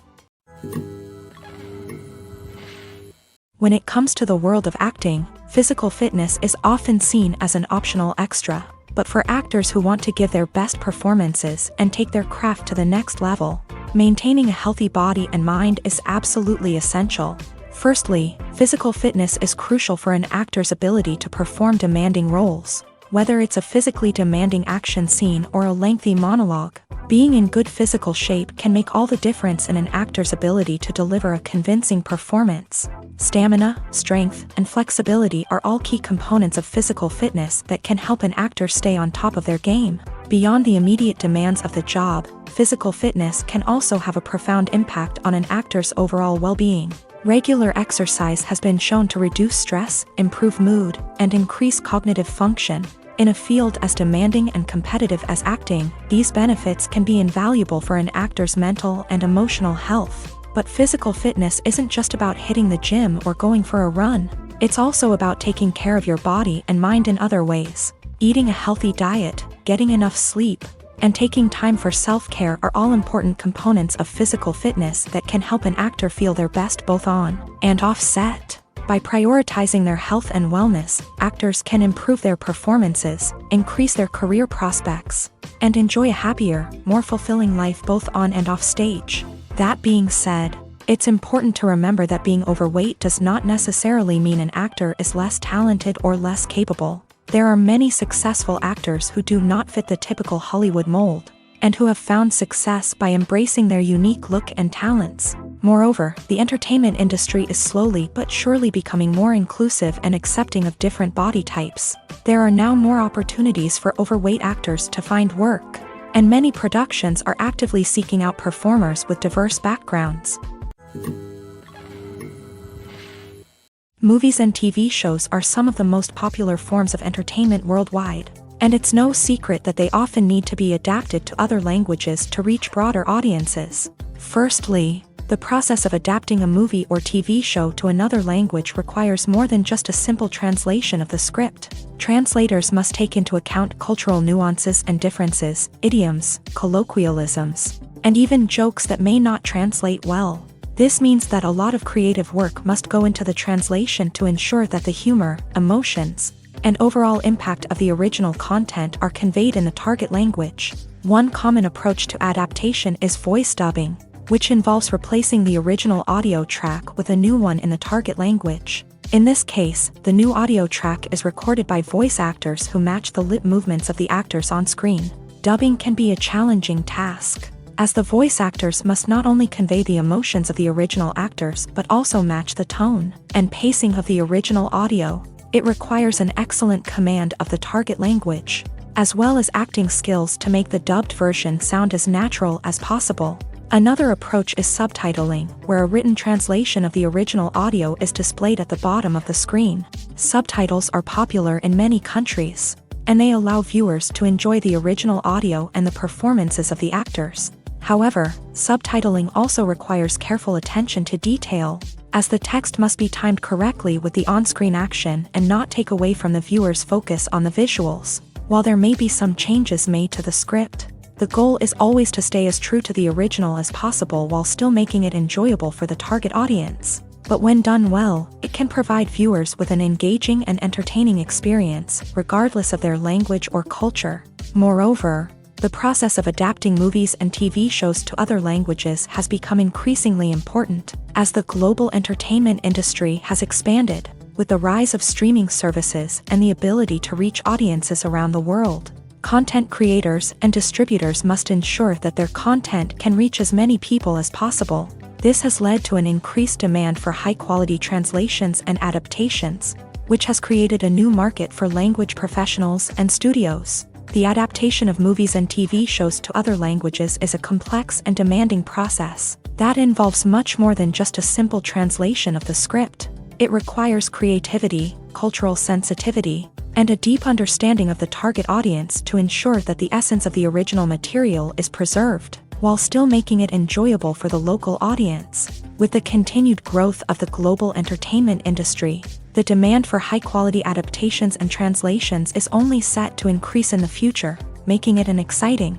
When it comes to the world of acting, physical fitness is often seen as an optional extra. But for actors who want to give their best performances and take their craft to the next level, maintaining a healthy body and mind is absolutely essential. Firstly, physical fitness is crucial for an actor's ability to perform demanding roles. Whether it's a physically demanding action scene or a lengthy monologue, being in good physical shape can make all the difference in an actor's ability to deliver a convincing performance. Stamina, strength, and flexibility are all key components of physical fitness that can help an actor stay on top of their game. Beyond the immediate demands of the job, physical fitness can also have a profound impact on an actor's overall well-being. Regular exercise has been shown to reduce stress, improve mood, and increase cognitive function. In a field as demanding and competitive as acting, these benefits can be invaluable for an actor's mental and emotional health. But physical fitness isn't just about hitting the gym or going for a run. It's also about taking care of your body and mind in other ways. Eating a healthy diet, getting enough sleep, and taking time for self-care are all important components of physical fitness that can help an actor feel their best both on and off set. By prioritizing their health and wellness, actors can improve their performances, increase their career prospects, and enjoy a happier, more fulfilling life both on and off stage. That being said, it's important to remember that being overweight does not necessarily mean an actor is less talented or less capable. There are many successful actors who do not fit the typical Hollywood mold, and who have found success by embracing their unique look and talents. Moreover, the entertainment industry is slowly but surely becoming more inclusive and accepting of different body types. There are now more opportunities for overweight actors to find work, and many productions are actively seeking out performers with diverse backgrounds. Movies and TV shows are some of the most popular forms of entertainment worldwide, and it's no secret that they often need to be adapted to other languages to reach broader audiences. Firstly, the process of adapting a movie or TV show to another language requires more than just a simple translation of the script. Translators must take into account cultural nuances and differences, idioms, colloquialisms, and even jokes that may not translate well. This means that a lot of creative work must go into the translation to ensure that the humor, emotions, and overall impact of the original content are conveyed in the target language. One common approach to adaptation is voice dubbing, which involves replacing the original audio track with a new one in the target language. In this case, the new audio track is recorded by voice actors who match the lip movements of the actors on screen. Dubbing can be a challenging task, as the voice actors must not only convey the emotions of the original actors but also match the tone and pacing of the original audio. It requires an excellent command of the target language, as well as acting skills to make the dubbed version sound as natural as possible. Another approach is subtitling, where a written translation of the original audio is displayed at the bottom of the screen. Subtitles are popular in many countries, and they allow viewers to enjoy the original audio and the performances of the actors. However, subtitling also requires careful attention to detail, as the text must be timed correctly with the on-screen action and not take away from the viewer's focus on the visuals. While there may be some changes made to the script, the goal is always to stay as true to the original as possible while still making it enjoyable for the target audience. But when done well, it can provide viewers with an engaging and entertaining experience, regardless of their language or culture. Moreover, the process of adapting movies and TV shows to other languages has become increasingly important, as the global entertainment industry has expanded, with the rise of streaming services and the ability to reach audiences around the world. Content creators and distributors must ensure that their content can reach as many people as possible. This has led to an increased demand for high-quality translations and adaptations, which has created a new market for language professionals and studios. The adaptation of movies and TV shows to other languages is a complex and demanding process that involves much more than just a simple translation of the script. It requires creativity, cultural sensitivity, and a deep understanding of the target audience to ensure that the essence of the original material is preserved, while still making it enjoyable for the local audience. With the continued growth of the global entertainment industry, the demand for high-quality adaptations and translations is only set to increase in the future, making it an exciting.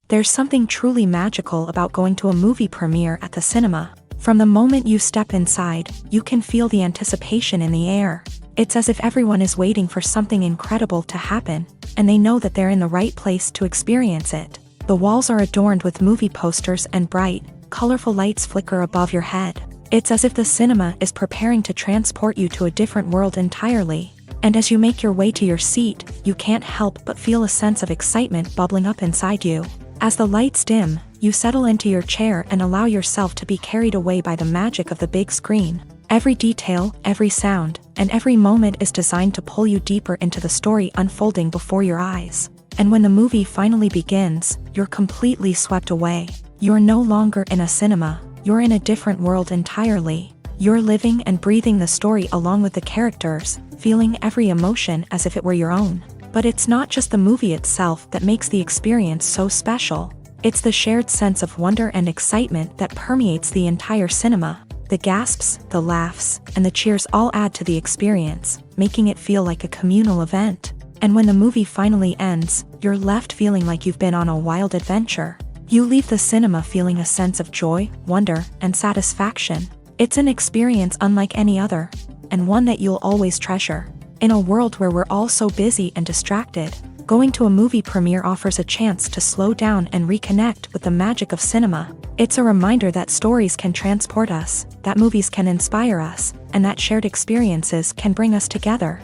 There's something truly magical about going to a movie premiere at the cinema. From the moment you step inside, you can feel the anticipation in the air. It's as if everyone is waiting for something incredible to happen, and they know that they're in the right place to experience it. The walls are adorned with movie posters and bright, colorful lights flicker above your head. It's as if the cinema is preparing to transport you to a different world entirely. And as you make your way to your seat, you can't help but feel a sense of excitement bubbling up inside you. As the lights dim, you settle into your chair and allow yourself to be carried away by the magic of the big screen. Every detail, every sound, and every moment is designed to pull you deeper into the story unfolding before your eyes. And when the movie finally begins, you're completely swept away. You're no longer in a cinema, you're in a different world entirely. You're living and breathing the story along with the characters, feeling every emotion as if it were your own. But it's not just the movie itself that makes the experience so special. It's the shared sense of wonder and excitement that permeates the entire cinema. The gasps, the laughs, and the cheers all add to the experience, making it feel like a communal event. And when the movie finally ends, you're left feeling like you've been on a wild adventure. You leave the cinema feeling a sense of joy, wonder, and satisfaction. It's an experience unlike any other, and one that you'll always treasure. In a world where we're all so busy and distracted, going to a movie premiere offers a chance to slow down and reconnect with the magic of cinema. It's a reminder that stories can transport us, that movies can inspire us, and that shared experiences can bring us together.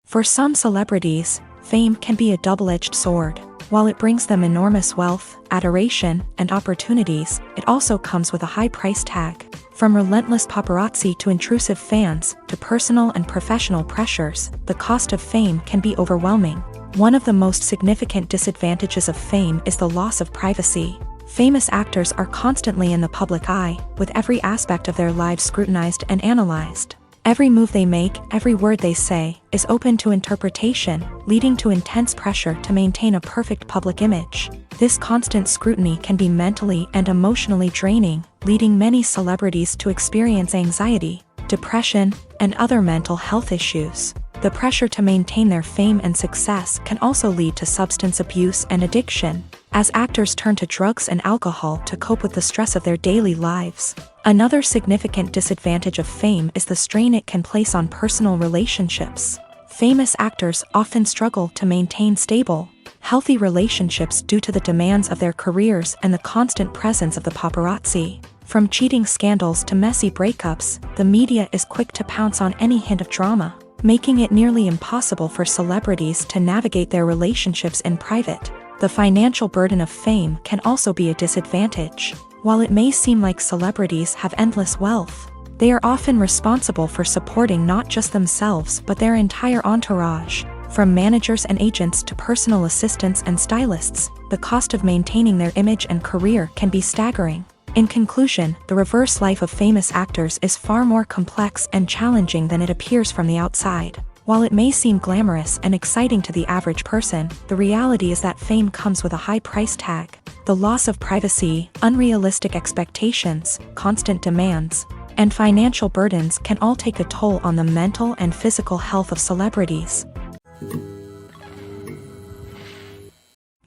For some celebrities, fame can be a double-edged sword. While it brings them enormous wealth, adoration, and opportunities, it also comes with a high price tag. From relentless paparazzi to intrusive fans, to personal and professional pressures, the cost of fame can be overwhelming. One of the most significant disadvantages of fame is the loss of privacy. Famous actors are constantly in the public eye, with every aspect of their lives scrutinized and analyzed. Every move they make, every word they say, is open to interpretation, leading to intense pressure to maintain a perfect public image. This constant scrutiny can be mentally and emotionally draining, leading many celebrities to experience anxiety, depression, and other mental health issues. The pressure to maintain their fame and success can also lead to substance abuse and addiction, as actors turn to drugs and alcohol to cope with the stress of their daily lives. Another significant disadvantage of fame is the strain it can place on personal relationships. Famous actors often struggle to maintain stable, healthy relationships due to the demands of their careers and the constant presence of the paparazzi. From cheating scandals to messy breakups, the media is quick to pounce on any hint of drama, making it nearly impossible for celebrities to navigate their relationships in private. The financial burden of fame can also be a disadvantage. While it may seem like celebrities have endless wealth, they are often responsible for supporting not just themselves but their entire entourage. From managers and agents to personal assistants and stylists, the cost of maintaining their image and career can be staggering. In conclusion, the reverse life of famous actors is far more complex and challenging than it appears from the outside. While it may seem glamorous and exciting to the average person, the reality is that fame comes with a high price tag. The loss of privacy, unrealistic expectations, constant demands, and financial burdens can all take a toll on the mental and physical health of celebrities.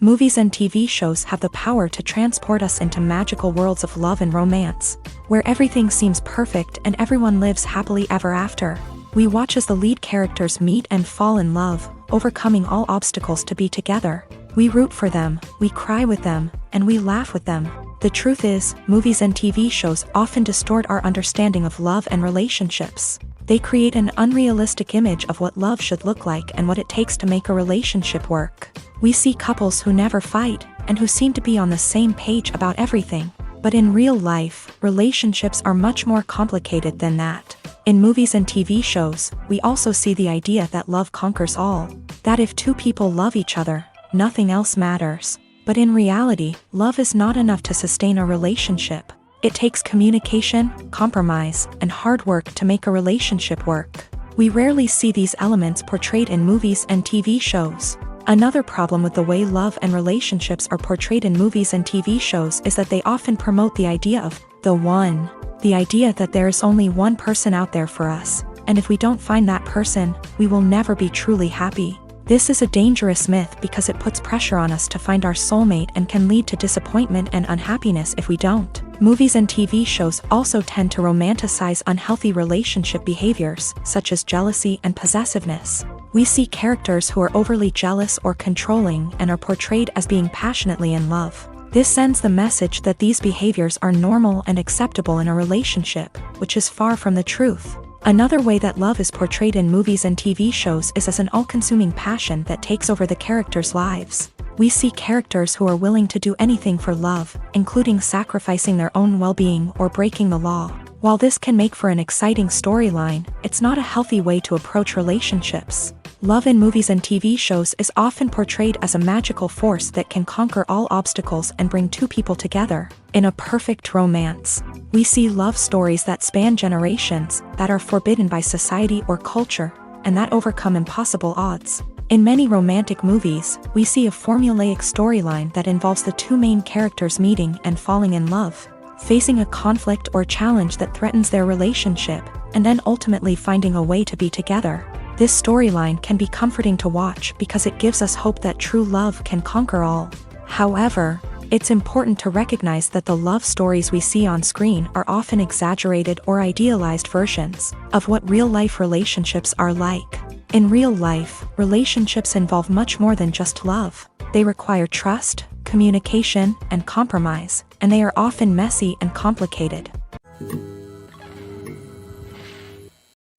Movies and TV shows have the power to transport us into magical worlds of love and romance, where everything seems perfect and everyone lives happily ever after. We watch as the lead characters meet and fall in love, overcoming all obstacles to be together. We root for them, we cry with them, and we laugh with them. The truth is, movies and TV shows often distort our understanding of love and relationships. They create an unrealistic image of what love should look like and what it takes to make a relationship work. We see couples who never fight, and who seem to be on the same page about everything. But in real life, relationships are much more complicated than that. In movies and TV shows, we also see the idea that love conquers all. That if two people love each other, nothing else matters. But in reality, love is not enough to sustain a relationship. It takes communication, compromise, and hard work to make a relationship work. We rarely see these elements portrayed in movies and TV shows. Another problem with the way love and relationships are portrayed in movies and TV shows is that they often promote the idea of the one. The idea that there is only one person out there for us, and if we don't find that person, we will never be truly happy. This is a dangerous myth because it puts pressure on us to find our soulmate and can lead to disappointment and unhappiness if we don't. Movies and TV shows also tend to romanticize unhealthy relationship behaviors, such as jealousy and possessiveness. We see characters who are overly jealous or controlling and are portrayed as being passionately in love. This sends the message that these behaviors are normal and acceptable in a relationship, which is far from the truth. Another way that love is portrayed in movies and TV shows is as an all-consuming passion that takes over the characters' lives. We see characters who are willing to do anything for love, including sacrificing their own well-being or breaking the law. While this can make for an exciting storyline, it's not a healthy way to approach relationships. Love in movies and TV shows is often portrayed as a magical force that can conquer all obstacles and bring two people together. In a perfect romance, we see love stories that span generations, that are forbidden by society or culture, and that overcome impossible odds. In many romantic movies, we see a formulaic storyline that involves the two main characters meeting and falling in love, facing a conflict or challenge that threatens their relationship, and then ultimately finding a way to be together. This storyline can be comforting to watch because it gives us hope that true love can conquer all. However, it's important to recognize that the love stories we see on screen are often exaggerated or idealized versions of what real-life relationships are like. In real life, relationships involve much more than just love. They require trust, communication, and compromise, and they are often messy and complicated.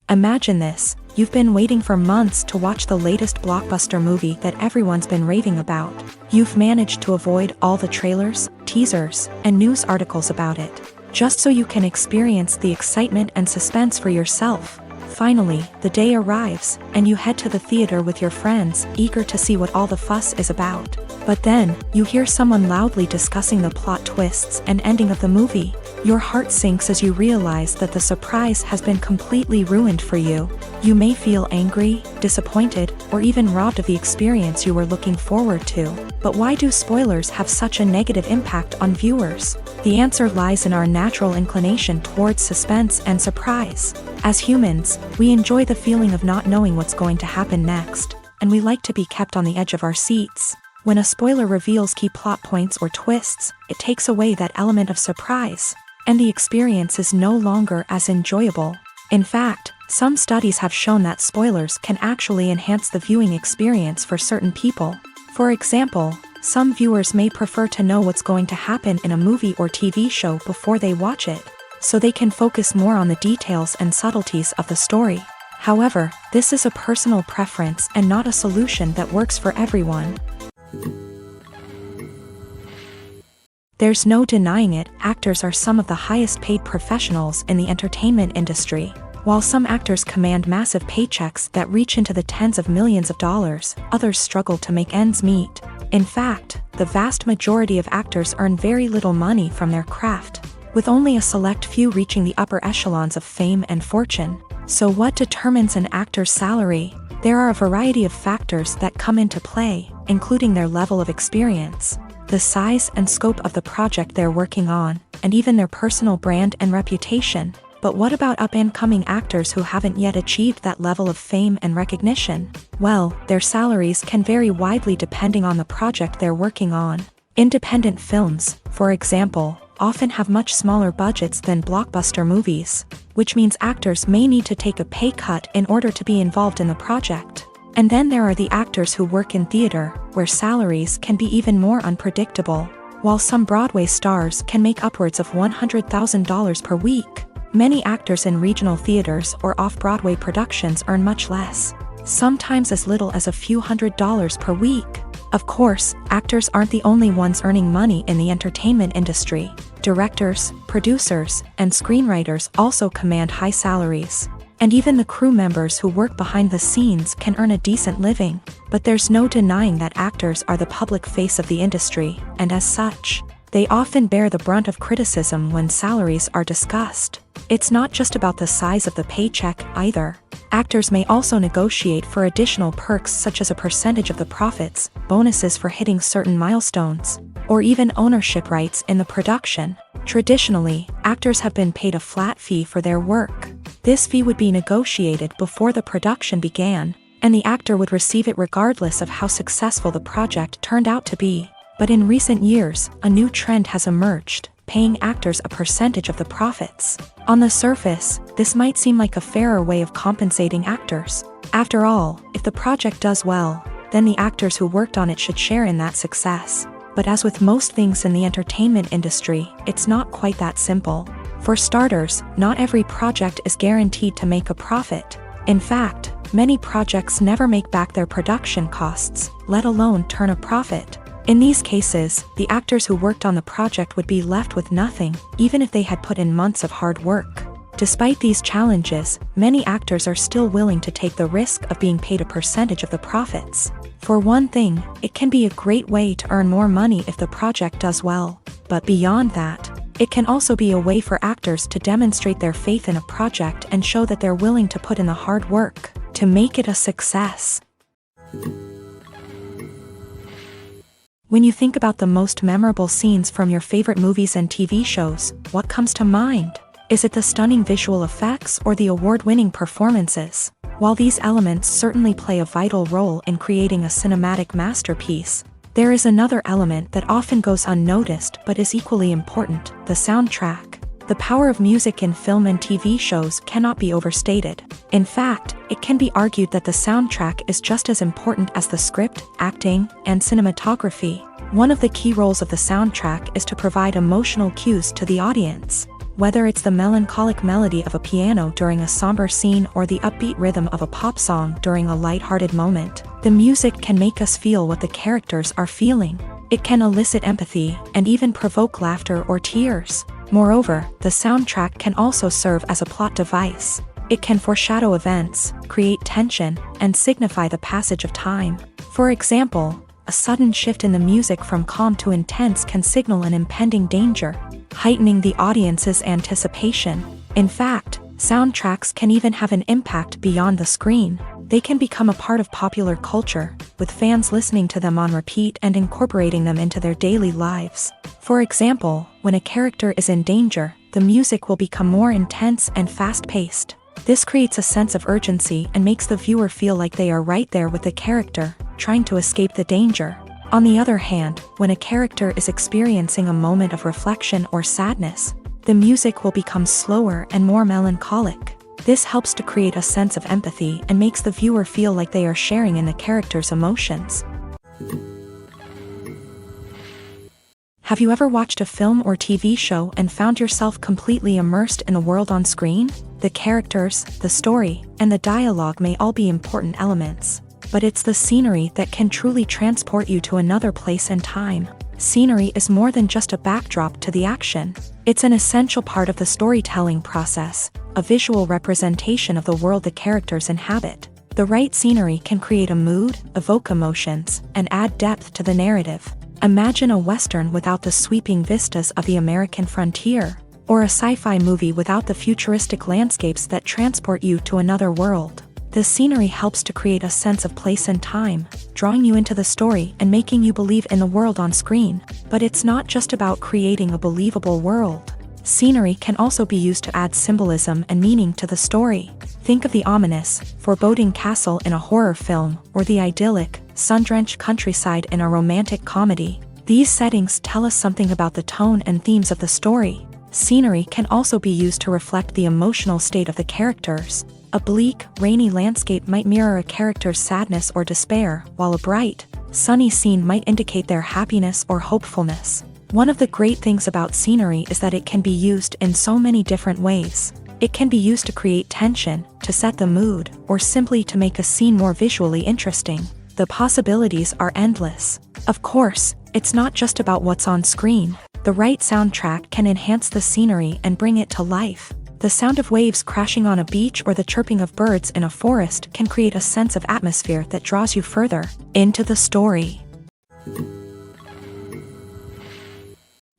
Imagine this. You've been waiting for months to watch the latest blockbuster movie that everyone's been raving about. You've managed to avoid all the trailers, teasers, and news articles about it, just so you can experience the excitement and suspense for yourself. Finally, the day arrives, and you head to the theater with your friends, eager to see what all the fuss is about. But then, you hear someone loudly discussing the plot twists and ending of the movie. Your heart sinks as you realize that the surprise has been completely ruined for you. You may feel angry, disappointed, or even robbed of the experience you were looking forward to. But why do spoilers have such a negative impact on viewers? The answer lies in our natural inclination towards suspense and surprise. As humans, we enjoy the feeling of not knowing what's going to happen next, and we like to be kept on the edge of our seats. When a spoiler reveals key plot points or twists, it takes away that element of surprise, and the experience is no longer as enjoyable. In fact, some studies have shown that spoilers can actually enhance the viewing experience for certain people. For example, some viewers may prefer to know what's going to happen in a movie or TV show before they watch it, so they can focus more on the details and subtleties of the story. However, this is a personal preference and not a solution that works for everyone. There's no denying it, actors are some of the highest paid professionals in the entertainment industry. While some actors command massive paychecks that reach into the tens of millions of dollars, others struggle to make ends meet. In fact, the vast majority of actors earn very little money from their craft, with only a select few reaching the upper echelons of fame and fortune. So what determines an actor's salary? There are a variety of factors that come into play, including their level of experience, the size and scope of the project they're working on, and even their personal brand and reputation. But what about up-and-coming actors who haven't yet achieved that level of fame and recognition? Well, their salaries can vary widely depending on the project they're working on. Independent films, for example, often have much smaller budgets than blockbuster movies, which means actors may need to take a pay cut in order to be involved in the project. And then there are the actors who work in theater, where salaries can be even more unpredictable. While some Broadway stars can make upwards of $100,000 per week, many actors in regional theaters or off-Broadway productions earn much less, sometimes as little as a few $100s per week. Of course, actors aren't the only ones earning money in the entertainment industry. Directors, producers, and screenwriters also command high salaries. And even the crew members who work behind the scenes can earn a decent living. But there's no denying that actors are the public face of the industry, and as such, they often bear the brunt of criticism when salaries are discussed. It's not just about the size of the paycheck either. Actors may also negotiate for additional perks such as a percentage of the profits, bonuses for hitting certain milestones, or even ownership rights in the production. Traditionally, actors have been paid a flat fee for their work. This fee would be negotiated before the production began, and the actor would receive it regardless of how successful the project turned out to be. But in recent years, a new trend has emerged, paying actors a percentage of the profits. On the surface, this might seem like a fairer way of compensating actors. After all, if the project does well, then the actors who worked on it should share in that success. But as with most things in the entertainment industry, it's not quite that simple. For starters, not every project is guaranteed to make a profit. In fact, many projects never make back their production costs, let alone turn a profit. In these cases, the actors who worked on the project would be left with nothing, even if they had put in months of hard work. Despite these challenges, many actors are still willing to take the risk of being paid a percentage of the profits. For one thing, it can be a great way to earn more money if the project does well. But beyond that, it can also be a way for actors to demonstrate their faith in a project and show that they're willing to put in the hard work to make it a success. When you think about the most memorable scenes from your favorite movies and TV shows, what comes to mind? Is it the stunning visual effects or the award-winning performances? While these elements certainly play a vital role in creating a cinematic masterpiece, there is another element that often goes unnoticed but is equally important: the soundtrack. The power of music in film and TV shows cannot be overstated. In fact, it can be argued that the soundtrack is just as important as the script, acting, and cinematography. One of the key roles of the soundtrack is to provide emotional cues to the audience. Whether it's the melancholic melody of a piano during a somber scene or the upbeat rhythm of a pop song during a lighthearted moment, the music can make us feel what the characters are feeling. It can elicit empathy and even provoke laughter or tears. Moreover, the soundtrack can also serve as a plot device. It can foreshadow events, create tension, and signify the passage of time. For example, a sudden shift in the music from calm to intense can signal an impending danger, heightening the audience's anticipation. In fact, soundtracks can even have an impact beyond the screen. They can become a part of popular culture, with fans listening to them on repeat and incorporating them into their daily lives. For example, when a character is in danger, the music will become more intense and fast-paced. This creates a sense of urgency and makes the viewer feel like they are right there with the character, trying to escape the danger. On the other hand, when a character is experiencing a moment of reflection or sadness, the music will become slower and more melancholic. This helps to create a sense of empathy and makes the viewer feel like they are sharing in the character's emotions. Have you ever watched a film or TV show and found yourself completely immersed in the world on screen? The characters, the story, and the dialogue may all be important elements, but it's the scenery that can truly transport you to another place and time. Scenery is more than just a backdrop to the action. It's an essential part of the storytelling process, a visual representation of the world the characters inhabit. The right scenery can create a mood, evoke emotions, and add depth to the narrative. Imagine a Western without the sweeping vistas of the American frontier, or a sci-fi movie without the futuristic landscapes that transport you to another world. The scenery helps to create a sense of place and time, drawing you into the story and making you believe in the world on screen. But it's not just about creating a believable world. Scenery can also be used to add symbolism and meaning to the story. Think of the ominous, foreboding castle in a horror film, or the idyllic, sun-drenched countryside in a romantic comedy. These settings tell us something about the tone and themes of the story. Scenery can also be used to reflect the emotional state of the characters. A bleak, rainy landscape might mirror a character's sadness or despair, while a bright, sunny scene might indicate their happiness or hopefulness. One of the great things about scenery is that it can be used in so many different ways. It can be used to create tension, to set the mood, or simply to make a scene more visually interesting. The possibilities are endless. Of course, it's not just about what's on screen. The right soundtrack can enhance the scenery and bring it to life. The sound of waves crashing on a beach or the chirping of birds in a forest can create a sense of atmosphere that draws you further into the story.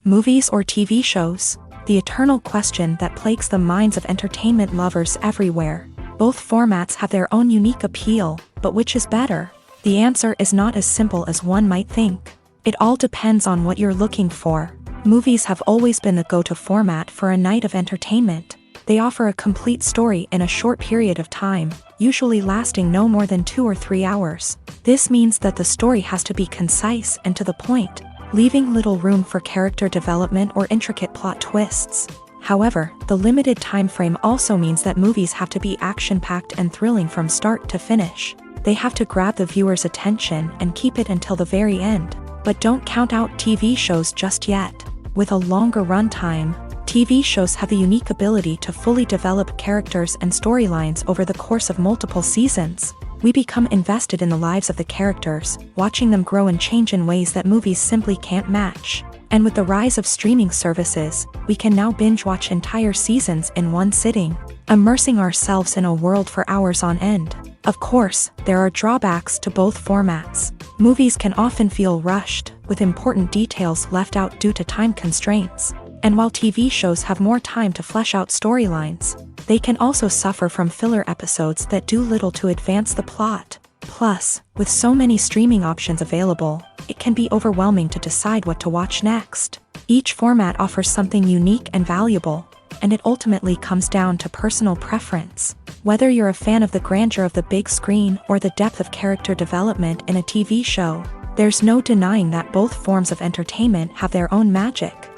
Movies or TV shows? The eternal question that plagues the minds of entertainment lovers everywhere. Both formats have their own unique appeal, but which is better? The answer is not as simple as one might think. It all depends on what you're looking for. Movies have always been the go-to format for a night of entertainment. They offer a complete story in a short period of time, usually lasting no more than 2 or 3 hours. This means that the story has to be concise and to the point, leaving little room for character development or intricate plot twists. However, the limited time frame also means that movies have to be action-packed and thrilling from start to finish. They have to grab the viewer's attention and keep it until the very end. But don't count out TV shows just yet. With a longer runtime, TV shows have the unique ability to fully develop characters and storylines over the course of multiple seasons. We become invested in the lives of the characters, watching them grow and change in ways that movies simply can't match. And with the rise of streaming services, we can now binge-watch entire seasons in one sitting, immersing ourselves in a world for hours on end. Of course, there are drawbacks to both formats. Movies can often feel rushed, with important details left out due to time constraints. And while TV shows have more time to flesh out storylines, they can also suffer from filler episodes that do little to advance the plot. Plus, with so many streaming options available, it can be overwhelming to decide what to watch next. Each format offers something unique and valuable, and it ultimately comes down to personal preference. Whether you're a fan of the grandeur of the big screen or the depth of character development in a TV show, there's no denying that both forms of entertainment have their own magic.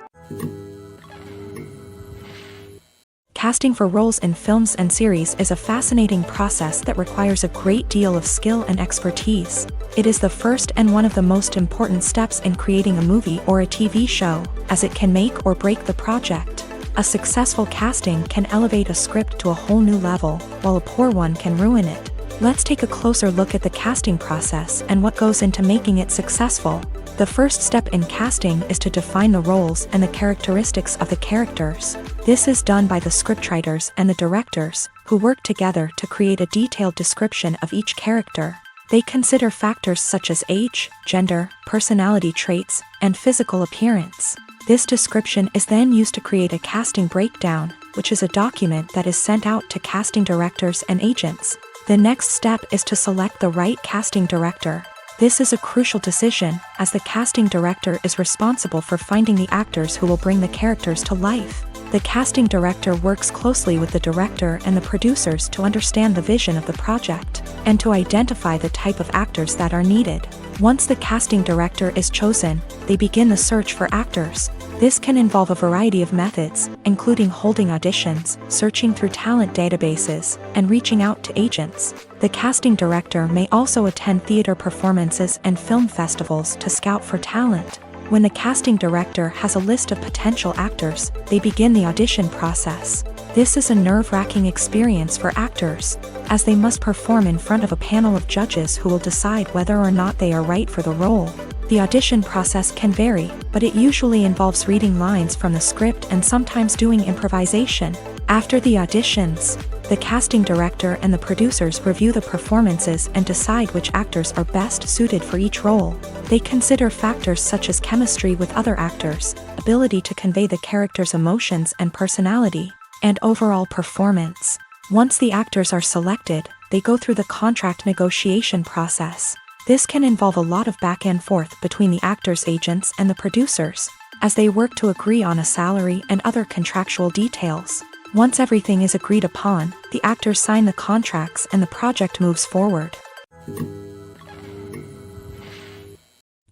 Casting for roles in films and series is a fascinating process that requires a great deal of skill and expertise. It is the first and one of the most important steps in creating a movie or a TV show, as it can make or break the project. A successful casting can elevate a script to a whole new level, while a poor one can ruin it. Let's take a closer look at the casting process and what goes into making it successful. The first step in casting is to define the roles and the characteristics of the characters. This is done by the scriptwriters and the directors, who work together to create a detailed description of each character. They consider factors such as age, gender, personality traits, and physical appearance. This description is then used to create a casting breakdown, which is a document that is sent out to casting directors and agents. The next step is to select the right casting director. This is a crucial decision, as the casting director is responsible for finding the actors who will bring the characters to life. The casting director works closely with the director and the producers to understand the vision of the project, and to identify the type of actors that are needed. Once the casting director is chosen, they begin the search for actors. This can involve a variety of methods, including holding auditions, searching through talent databases, and reaching out to agents. The casting director may also attend theater performances and film festivals to scout for talent. When the casting director has a list of potential actors, they begin the audition process. This is a nerve-wracking experience for actors, as they must perform in front of a panel of judges who will decide whether or not they are right for the role. The audition process can vary, but it usually involves reading lines from the script and sometimes doing improvisation. After the auditions, the casting director and the producers review the performances and decide which actors are best suited for each role. They consider factors such as chemistry with other actors, ability to convey the character's emotions and personality, and overall performance. Once the actors are selected, they go through the contract negotiation process. This can involve a lot of back and forth between the actors' agents and the producers, as they work to agree on a salary and other contractual details. Once everything is agreed upon, the actors sign the contracts and the project moves forward.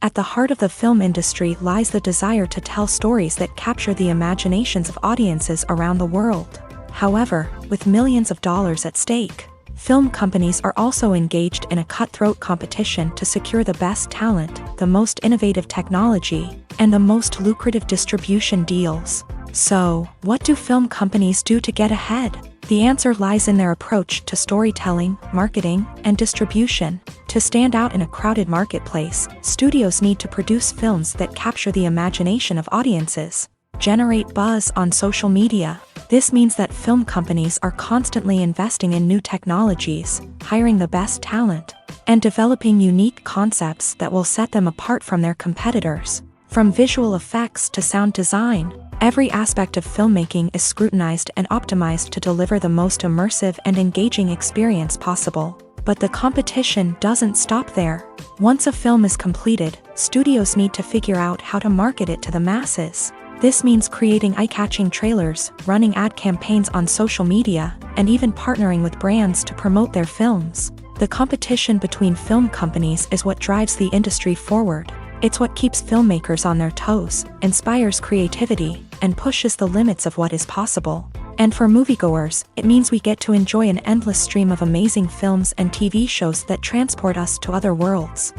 At the heart of the film industry lies the desire to tell stories that capture the imaginations of audiences around the world. However, with millions of dollars at stake, film companies are also engaged in a cutthroat competition to secure the best talent, the most innovative technology, and the most lucrative distribution deals. So, what do film companies do to get ahead? The answer lies in their approach to storytelling, marketing, and distribution. To stand out in a crowded marketplace, studios need to produce films that capture the imagination of audiences, generate buzz on social media. This means that film companies are constantly investing in new technologies, hiring the best talent, and developing unique concepts that will set them apart from their competitors. From visual effects to sound design, every aspect of filmmaking is scrutinized and optimized to deliver the most immersive and engaging experience possible. But the competition doesn't stop there. Once a film is completed, studios need to figure out how to market it to the masses. This means creating eye-catching trailers, running ad campaigns on social media, and even partnering with brands to promote their films. The competition between film companies is what drives the industry forward. It's what keeps filmmakers on their toes, inspires creativity, and pushes the limits of what is possible. And for moviegoers, it means we get to enjoy an endless stream of amazing films and TV shows that transport us to other worlds.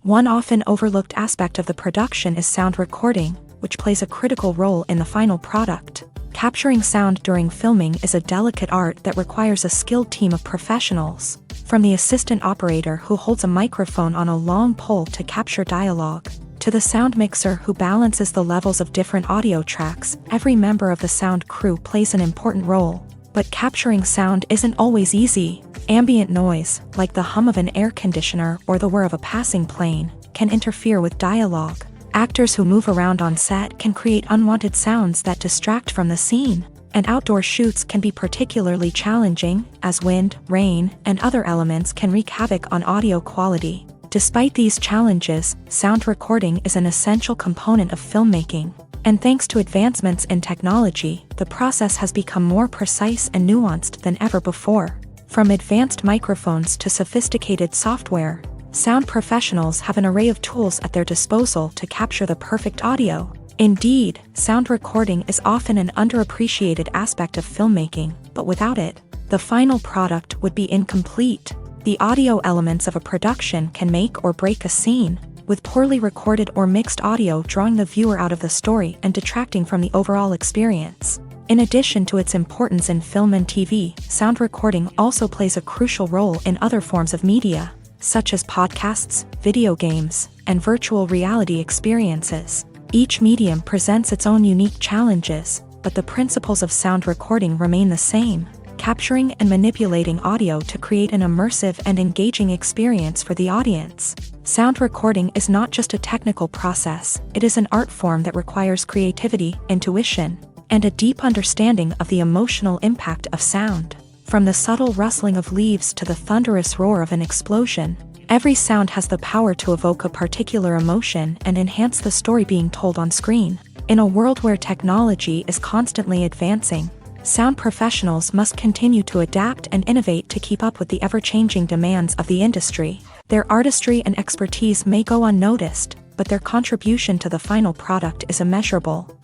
One often overlooked aspect of the production is sound recording, which plays a critical role in the final product. Capturing sound during filming is a delicate art that requires a skilled team of professionals. From the assistant operator who holds a microphone on a long pole to capture dialogue, to the sound mixer who balances the levels of different audio tracks, every member of the sound crew plays an important role. But capturing sound isn't always easy. Ambient noise, like the hum of an air conditioner or the whir of a passing plane, can interfere with dialogue. Actors who move around on set can create unwanted sounds that distract from the scene. And outdoor shoots can be particularly challenging, as wind, rain, and other elements can wreak havoc on audio quality. Despite these challenges, sound recording is an essential component of filmmaking. And thanks to advancements in technology, the process has become more precise and nuanced than ever before. From advanced microphones to sophisticated software, sound professionals have an array of tools at their disposal to capture the perfect audio. Indeed, sound recording is often an underappreciated aspect of filmmaking, but without it, the final product would be incomplete. The audio elements of a production can make or break a scene, with poorly recorded or mixed audio drawing the viewer out of the story and detracting from the overall experience. In addition to its importance in film and TV, sound recording also plays a crucial role in other forms of media, such as podcasts, video games, and virtual reality experiences. Each medium presents its own unique challenges, but the principles of sound recording remain the same, capturing and manipulating audio to create an immersive and engaging experience for the audience. Sound recording is not just a technical process, it is an art form that requires creativity, intuition, and a deep understanding of the emotional impact of sound. From the subtle rustling of leaves to the thunderous roar of an explosion, every sound has the power to evoke a particular emotion and enhance the story being told on screen. In a world where technology is constantly advancing, sound professionals must continue to adapt and innovate to keep up with the ever-changing demands of the industry. Their artistry and expertise may go unnoticed, but their contribution to the final product is immeasurable.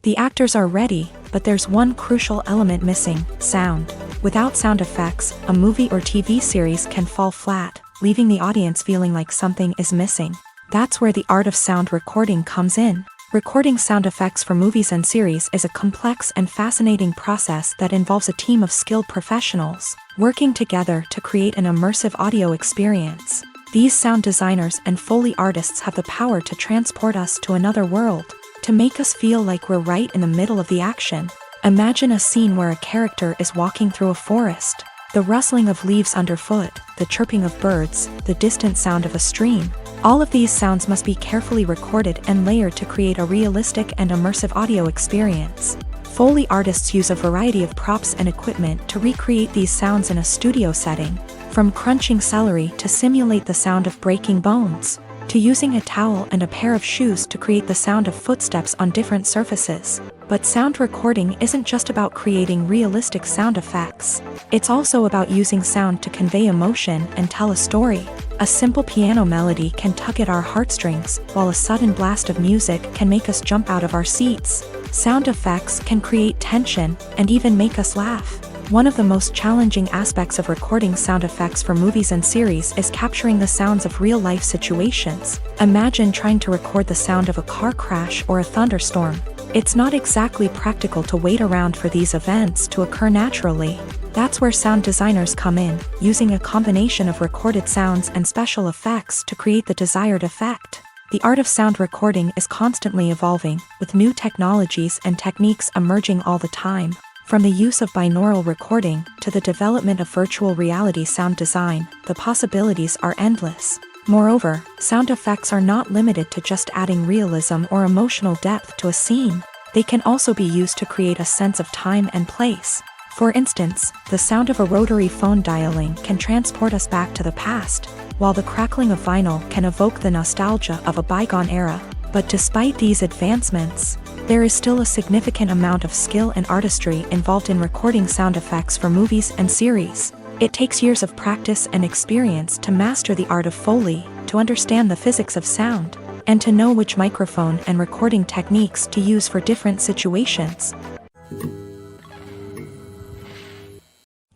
The actors are ready, but there's one crucial element missing: sound. Without sound effects, a movie or TV series can fall flat, leaving the audience feeling like something is missing. That's where the art of sound recording comes in. Recording sound effects for movies and series is a complex and fascinating process that involves a team of skilled professionals working together to create an immersive audio experience. These sound designers and Foley artists have the power to transport us to another world, to make us feel like we're right in the middle of the action. Imagine a scene where a character is walking through a forest. The rustling of leaves underfoot, the chirping of birds, the distant sound of a stream. All of these sounds must be carefully recorded and layered to create a realistic and immersive audio experience. Foley artists use a variety of props and equipment to recreate these sounds in a studio setting, from crunching celery to simulate the sound of breaking bones, to using a towel and a pair of shoes to create the sound of footsteps on different surfaces. But sound recording isn't just about creating realistic sound effects. It's also about using sound to convey emotion and tell a story. A simple piano melody can tug at our heartstrings, while a sudden blast of music can make us jump out of our seats. Sound effects can create tension and even make us laugh. One of the most challenging aspects of recording sound effects for movies and series is capturing the sounds of real-life situations. Imagine trying to record the sound of a car crash or a thunderstorm. It's not exactly practical to wait around for these events to occur naturally. That's where sound designers come in, using a combination of recorded sounds and special effects to create the desired effect. The art of sound recording is constantly evolving, with new technologies and techniques emerging all the time. From the use of binaural recording to the development of virtual reality sound design, the possibilities are endless. Moreover, sound effects are not limited to just adding realism or emotional depth to a scene. They can also be used to create a sense of time and place. For instance, the sound of a rotary phone dialing can transport us back to the past, while the crackling of vinyl can evoke the nostalgia of a bygone era. But despite these advancements, there is still a significant amount of skill and artistry involved in recording sound effects for movies and series. It takes years of practice and experience to master the art of Foley, to understand the physics of sound, and to know which microphone and recording techniques to use for different situations.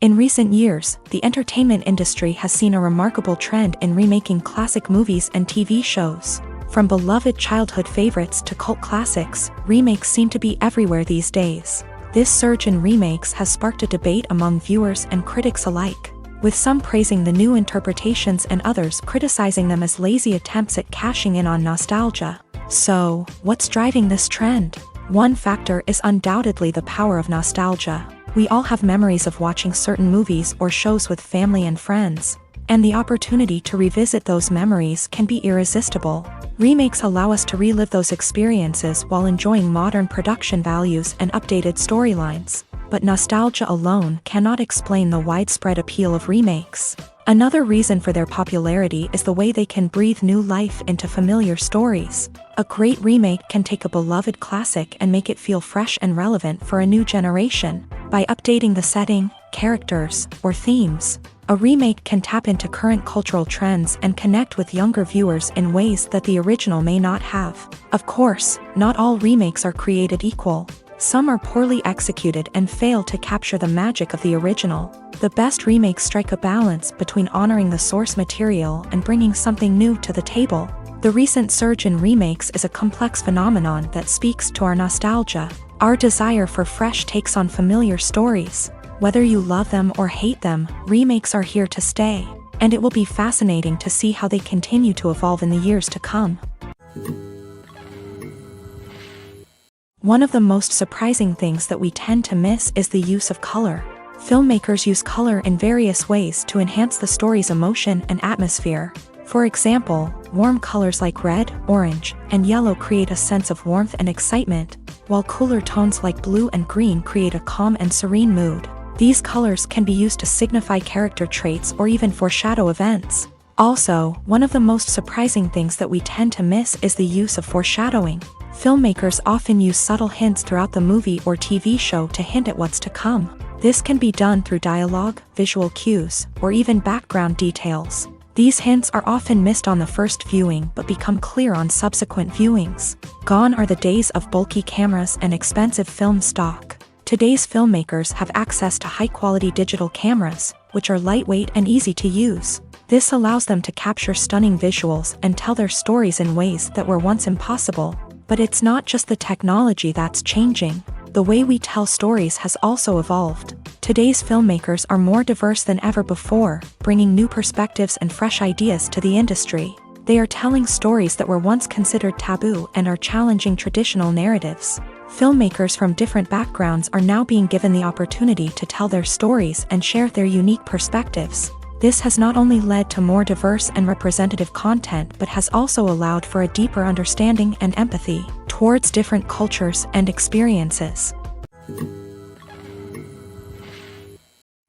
In recent years, the entertainment industry has seen a remarkable trend in remaking classic movies and TV shows. From beloved childhood favorites to cult classics, remakes seem to be everywhere these days. This surge in remakes has sparked a debate among viewers and critics alike, with some praising the new interpretations and others criticizing them as lazy attempts at cashing in on nostalgia. So, what's driving this trend? One factor is undoubtedly the power of nostalgia. We all have memories of watching certain movies or shows with family and friends, and the opportunity to revisit those memories can be irresistible. Remakes allow us to relive those experiences while enjoying modern production values and updated storylines. But nostalgia alone cannot explain the widespread appeal of remakes. Another reason for their popularity is the way they can breathe new life into familiar stories. A great remake can take a beloved classic and make it feel fresh and relevant for a new generation. By updating the setting, characters, or themes, a remake can tap into current cultural trends and connect with younger viewers in ways that the original may not have. Of course, not all remakes are created equal. Some are poorly executed and fail to capture the magic of the original. The best remakes strike a balance between honoring the source material and bringing something new to the table. The recent surge in remakes is a complex phenomenon that speaks to our nostalgia, our desire for fresh takes on familiar stories. Whether you love them or hate them, remakes are here to stay, and it will be fascinating to see how they continue to evolve in the years to come. One of the most surprising things that we tend to miss is the use of color. Filmmakers use color in various ways to enhance the story's emotion and atmosphere. For example, warm colors like red, orange, and yellow create a sense of warmth and excitement, while cooler tones like blue and green create a calm and serene mood. These colors can be used to signify character traits or even foreshadow events. Also, one of the most surprising things that we tend to miss is the use of foreshadowing. Filmmakers often use subtle hints throughout the movie or TV show to hint at what's to come. This can be done through dialogue, visual cues, or even background details. These hints are often missed on the first viewing but become clear on subsequent viewings. Gone are the days of bulky cameras and expensive film stock. Today's filmmakers have access to high-quality digital cameras, which are lightweight and easy to use. This allows them to capture stunning visuals and tell their stories in ways that were once impossible. But it's not just the technology that's changing. The way we tell stories has also evolved. Today's filmmakers are more diverse than ever before, bringing new perspectives and fresh ideas to the industry. They are telling stories that were once considered taboo and are challenging traditional narratives. Filmmakers from different backgrounds are now being given the opportunity to tell their stories and share their unique perspectives. This has not only led to more diverse and representative content but has also allowed for a deeper understanding and empathy towards different cultures and experiences.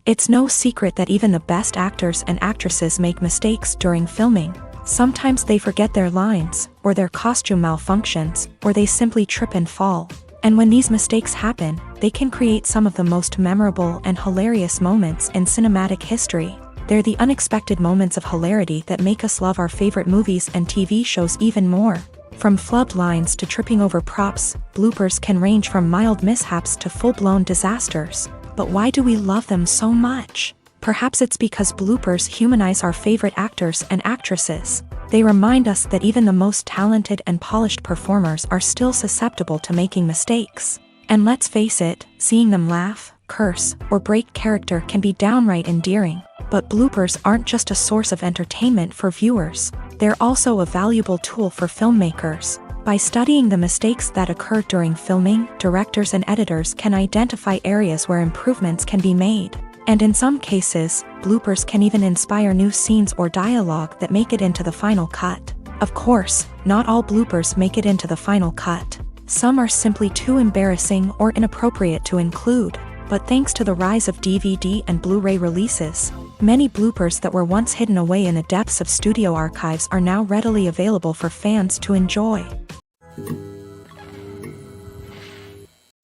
It's no secret that even the best actors and actresses make mistakes during filming. Sometimes they forget their lines, or their costume malfunctions, or they simply trip and fall. And when these mistakes happen, they can create some of the most memorable and hilarious moments in cinematic history. They're the unexpected moments of hilarity that make us love our favorite movies and TV shows even more. From flubbed lines to tripping over props, bloopers can range from mild mishaps to full-blown disasters. But why do we love them so much? Perhaps it's because bloopers humanize our favorite actors and actresses. They remind us that even the most talented and polished performers are still susceptible to making mistakes. And let's face it, seeing them laugh, curse, or break character can be downright endearing. But bloopers aren't just a source of entertainment for viewers. They're also a valuable tool for filmmakers. By studying the mistakes that occur during filming, directors and editors can identify areas where improvements can be made. And in some cases, bloopers can even inspire new scenes or dialogue that make it into the final cut. Of course, not all bloopers make it into the final cut. Some are simply too embarrassing or inappropriate to include. But thanks to the rise of DVD and Blu-ray releases, many bloopers that were once hidden away in the depths of studio archives are now readily available for fans to enjoy.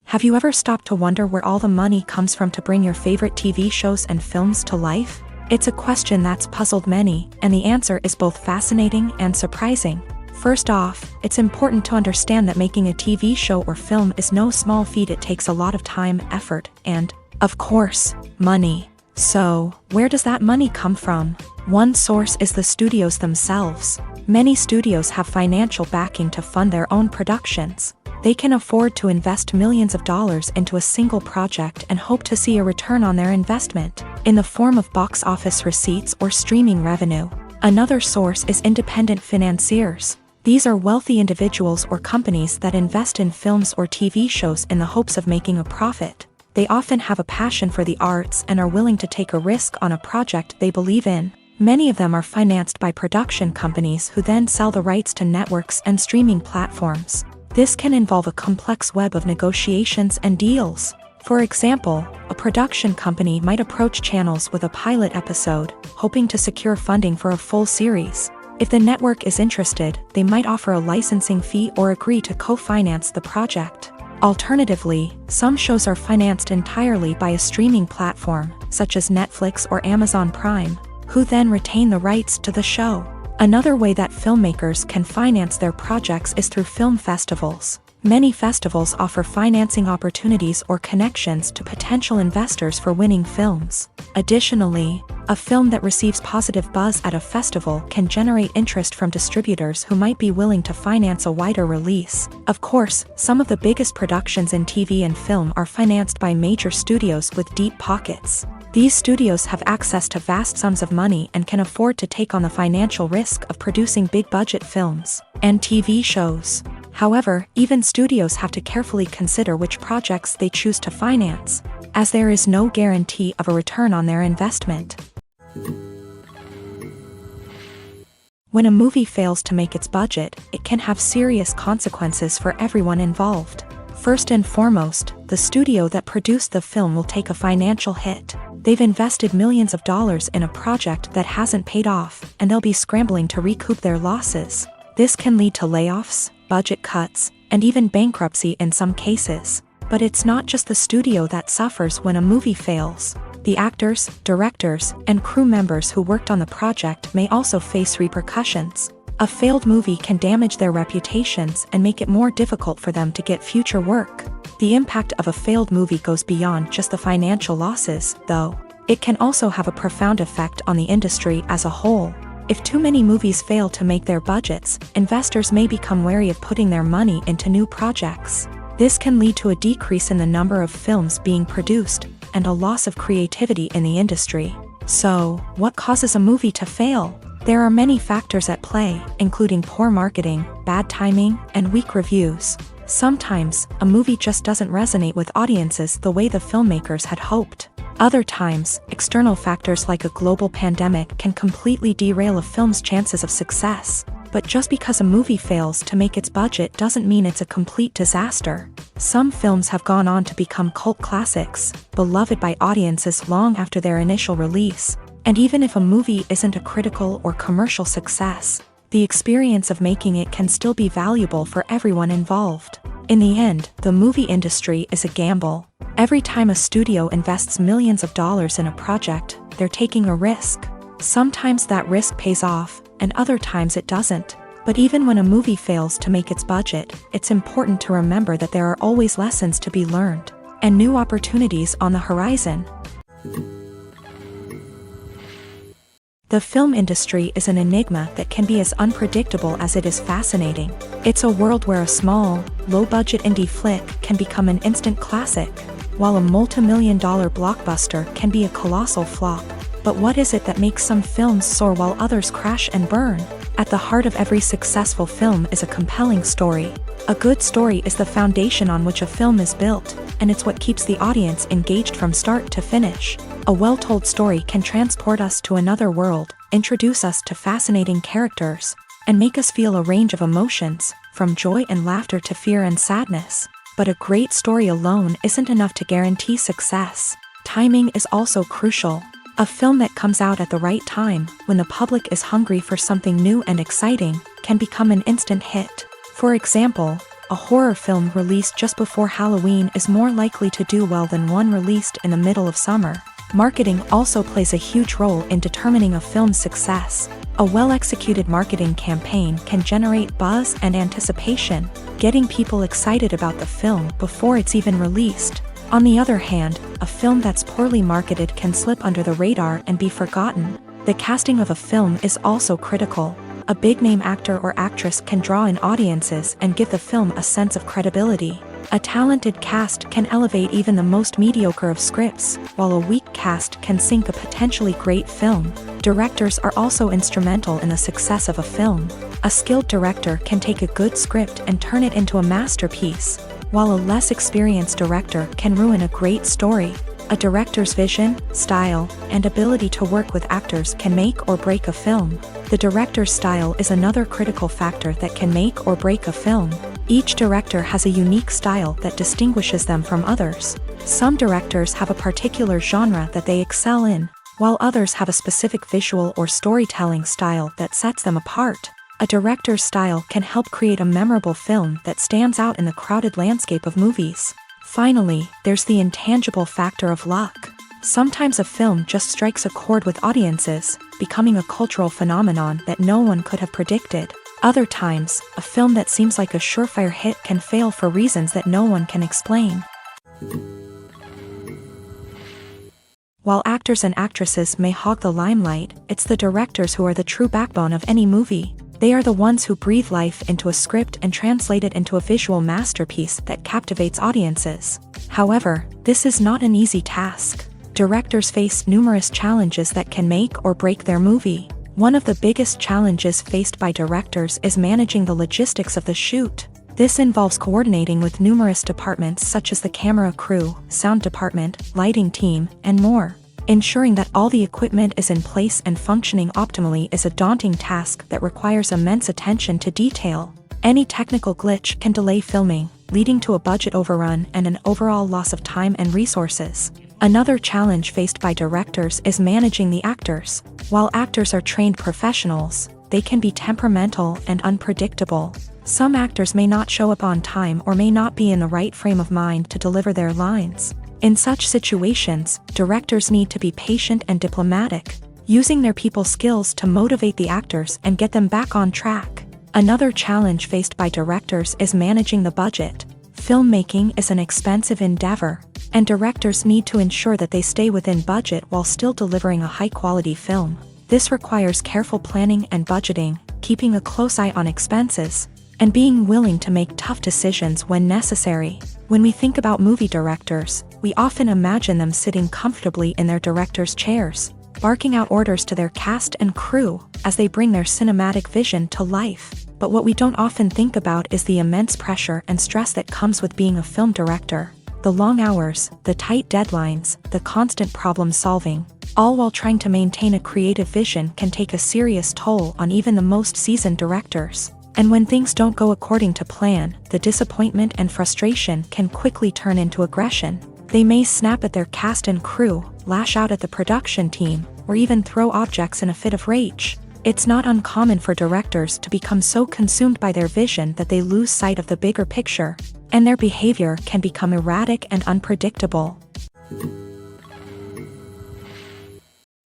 Have you ever stopped to wonder where all the money comes from to bring your favorite TV shows and films to life? It's a question that's puzzled many, and the answer is both fascinating and surprising. First off, it's important to understand that making a TV show or film is no small feat. It takes a lot of time, effort, and, of course, money. So, where does that money come from? One source is the studios themselves. Many studios have financial backing to fund their own productions. They can afford to invest millions of dollars into a single project and hope to see a return on their investment, in the form of box office receipts or streaming revenue. Another source is independent financiers. These are wealthy individuals or companies that invest in films or TV shows in the hopes of making a profit. They often have a passion for the arts and are willing to take a risk on a project they believe in. Many of them are financed by production companies who then sell the rights to networks and streaming platforms. This can involve a complex web of negotiations and deals. For example, a production company might approach channels with a pilot episode, hoping to secure funding for a full series. If the network is interested, they might offer a licensing fee or agree to co-finance the project. Alternatively, some shows are financed entirely by a streaming platform, such as Netflix or Amazon Prime, who then retain the rights to the show. Another way that filmmakers can finance their projects is through film festivals. Many festivals offer financing opportunities or connections to potential investors for winning films. Additionally, a film that receives positive buzz at a festival can generate interest from distributors who might be willing to finance a wider release. Of course, some of the biggest productions in TV and film are financed by major studios with deep pockets. These studios have access to vast sums of money and can afford to take on the financial risk of producing big-budget films and TV shows. However, even studios have to carefully consider which projects they choose to finance, as there is no guarantee of a return on their investment. When a movie fails to make its budget, it can have serious consequences for everyone involved. First and foremost, the studio that produced the film will take a financial hit. They've invested millions of dollars in a project that hasn't paid off, and they'll be scrambling to recoup their losses. This can lead to layoffs, budget cuts, and even bankruptcy in some cases. But it's not just the studio that suffers when a movie fails. The actors, directors, and crew members who worked on the project may also face repercussions. A failed movie can damage their reputations and make it more difficult for them to get future work. The impact of a failed movie goes beyond just the financial losses, though. It can also have a profound effect on the industry as a whole. If too many movies fail to make their budgets, investors may become wary of putting their money into new projects. This can lead to a decrease in the number of films being produced, and a loss of creativity in the industry. So, what causes a movie to fail? There are many factors at play, including poor marketing, bad timing, and weak reviews. Sometimes, a movie just doesn't resonate with audiences the way the filmmakers had hoped. Other times, external factors like a global pandemic can completely derail a film's chances of success. But just because a movie fails to make its budget doesn't mean it's a complete disaster. Some films have gone on to become cult classics, beloved by audiences long after their initial release. And even if a movie isn't a critical or commercial success, the experience of making it can still be valuable for everyone involved. In the end, the movie industry is a gamble. Every time a studio invests millions of dollars in a project, they're taking a risk. Sometimes that risk pays off, and other times it doesn't. But even when a movie fails to make its budget, it's important to remember that there are always lessons to be learned, and new opportunities on the horizon. The film industry is an enigma that can be as unpredictable as it is fascinating. It's a world where a small, low-budget indie flick can become an instant classic, while a multi-million-dollar blockbuster can be a colossal flop. But what is it that makes some films soar while others crash and burn? At the heart of every successful film is a compelling story. A good story is the foundation on which a film is built, and it's what keeps the audience engaged from start to finish. A well-told story can transport us to another world, introduce us to fascinating characters, and make us feel a range of emotions, from joy and laughter to fear and sadness. But a great story alone isn't enough to guarantee success. Timing is also crucial. A film that comes out at the right time, when the public is hungry for something new and exciting, can become an instant hit. For example, a horror film released just before Halloween is more likely to do well than one released in the middle of summer. Marketing also plays a huge role in determining a film's success. A well-executed marketing campaign can generate buzz and anticipation, getting people excited about the film before it's even released. On the other hand, a film that's poorly marketed can slip under the radar and be forgotten. The casting of a film is also critical. A big-name actor or actress can draw in audiences and give the film a sense of credibility. A talented cast can elevate even the most mediocre of scripts, while a weak cast can sink a potentially great film. Directors are also instrumental in the success of a film. A skilled director can take a good script and turn it into a masterpiece, while a less experienced director can ruin a great story. A director's vision, style, and ability to work with actors can make or break a film. The director's style is another critical factor that can make or break a film. Each director has a unique style that distinguishes them from others. Some directors have a particular genre that they excel in, while others have a specific visual or storytelling style that sets them apart. A director's style can help create a memorable film that stands out in the crowded landscape of movies. Finally, there's the intangible factor of luck. Sometimes a film just strikes a chord with audiences, becoming a cultural phenomenon that no one could have predicted. Other times, a film that seems like a surefire hit can fail for reasons that no one can explain. While actors and actresses may hog the limelight, it's the directors who are the true backbone of any movie. They are the ones who breathe life into a script and translate it into a visual masterpiece that captivates audiences. However, this is not an easy task. Directors face numerous challenges that can make or break their movie. One of the biggest challenges faced by directors is managing the logistics of the shoot. This involves coordinating with numerous departments such as the camera crew, sound department, lighting team, and more. Ensuring that all the equipment is in place and functioning optimally is a daunting task that requires immense attention to detail. Any technical glitch can delay filming, leading to a budget overrun and an overall loss of time and resources. Another challenge faced by directors is managing the actors. While actors are trained professionals, they can be temperamental and unpredictable. Some actors may not show up on time or may not be in the right frame of mind to deliver their lines. In such situations, directors need to be patient and diplomatic, using their people skills to motivate the actors and get them back on track. Another challenge faced by directors is managing the budget. Filmmaking is an expensive endeavor, and directors need to ensure that they stay within budget while still delivering a high-quality film. This requires careful planning and budgeting, keeping a close eye on expenses, and being willing to make tough decisions when necessary. When we think about movie directors, we often imagine them sitting comfortably in their director's chairs, barking out orders to their cast and crew as they bring their cinematic vision to life. But what we don't often think about is the immense pressure and stress that comes with being a film director. The long hours, the tight deadlines, the constant problem solving, all while trying to maintain a creative vision can take a serious toll on even the most seasoned directors. And when things don't go according to plan, the disappointment and frustration can quickly turn into aggression. They may snap at their cast and crew, lash out at the production team, or even throw objects in a fit of rage. It's not uncommon for directors to become so consumed by their vision that they lose sight of the bigger picture, and their behavior can become erratic and unpredictable.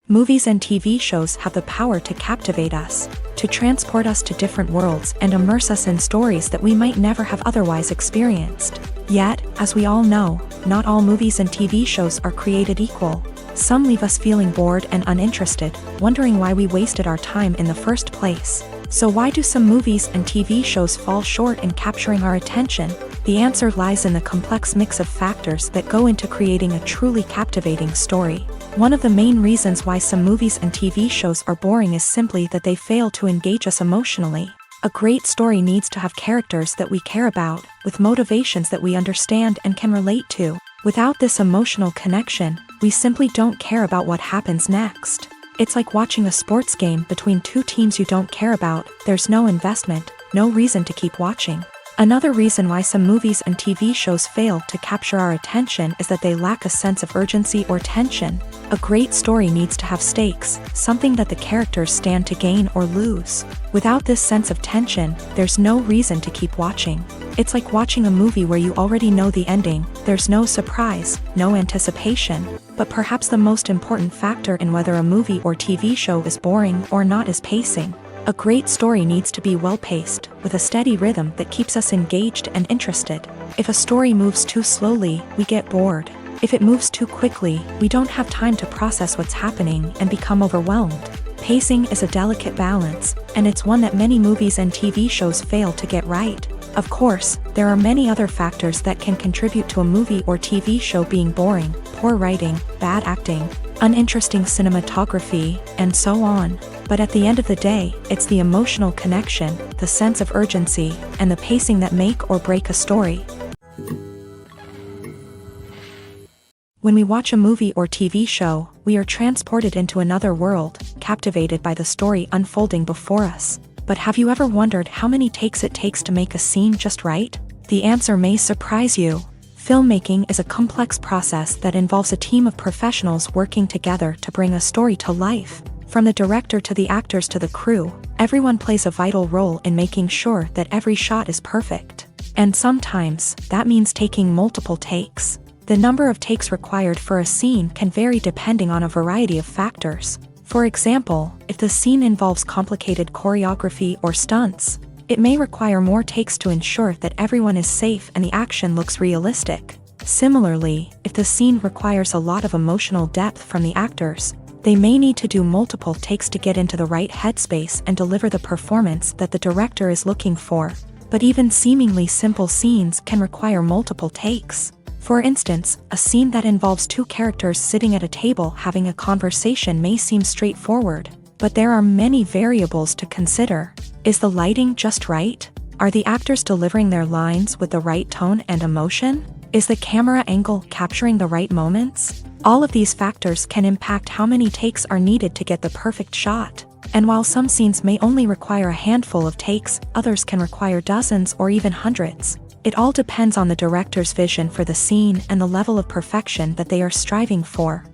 Movies and TV shows have the power to captivate us, to transport us to different worlds and immerse us in stories that we might never have otherwise experienced. Yet, as we all know, not all movies and TV shows are created equal. Some leave us feeling bored and uninterested, wondering why we wasted our time in the first place. So why do some movies and TV shows fall short in capturing our attention? The answer lies in the complex mix of factors that go into creating a truly captivating story. One of the main reasons why some movies and TV shows are boring is simply that they fail to engage us emotionally. A great story needs to have characters that we care about, with motivations that we understand and can relate to. Without this emotional connection, we simply don't care about what happens next. It's like watching a sports game between two teams you don't care about. There's no investment, no reason to keep watching. Another reason why some movies and TV shows fail to capture our attention is that they lack a sense of urgency or tension. A great story needs to have stakes, something that the characters stand to gain or lose. Without this sense of tension, there's no reason to keep watching. It's like watching a movie where you already know the ending. There's no surprise, no anticipation. But perhaps the most important factor in whether a movie or TV show is boring or not is pacing. A great story needs to be well-paced, with a steady rhythm that keeps us engaged and interested. If a story moves too slowly, we get bored. If it moves too quickly, we don't have time to process what's happening and become overwhelmed. Pacing is a delicate balance, and it's one that many movies and TV shows fail to get right. Of course, there are many other factors that can contribute to a movie or TV show being boring: poor writing, bad acting, uninteresting cinematography, and so on. But at the end of the day, it's the emotional connection, the sense of urgency, and the pacing that make or break a story. When we watch a movie or TV show, we are transported into another world, captivated by the story unfolding before us. But have you ever wondered how many takes it takes to make a scene just right? The answer may surprise you. Filmmaking is a complex process that involves a team of professionals working together to bring a story to life. From the director to the actors to the crew, everyone plays a vital role in making sure that every shot is perfect. And sometimes, that means taking multiple takes. The number of takes required for a scene can vary depending on a variety of factors. For example, if the scene involves complicated choreography or stunts, it may require more takes to ensure that everyone is safe and the action looks realistic. Similarly, if the scene requires a lot of emotional depth from the actors, they may need to do multiple takes to get into the right headspace and deliver the performance that the director is looking for. But even seemingly simple scenes can require multiple takes. For instance, a scene that involves two characters sitting at a table having a conversation may seem straightforward, but there are many variables to consider. Is the lighting just right? Are the actors delivering their lines with the right tone and emotion? Is the camera angle capturing the right moments? All of these factors can impact how many takes are needed to get the perfect shot. And while some scenes may only require a handful of takes, others can require dozens or even hundreds. It all depends on the director's vision for the scene and the level of perfection that they are striving for.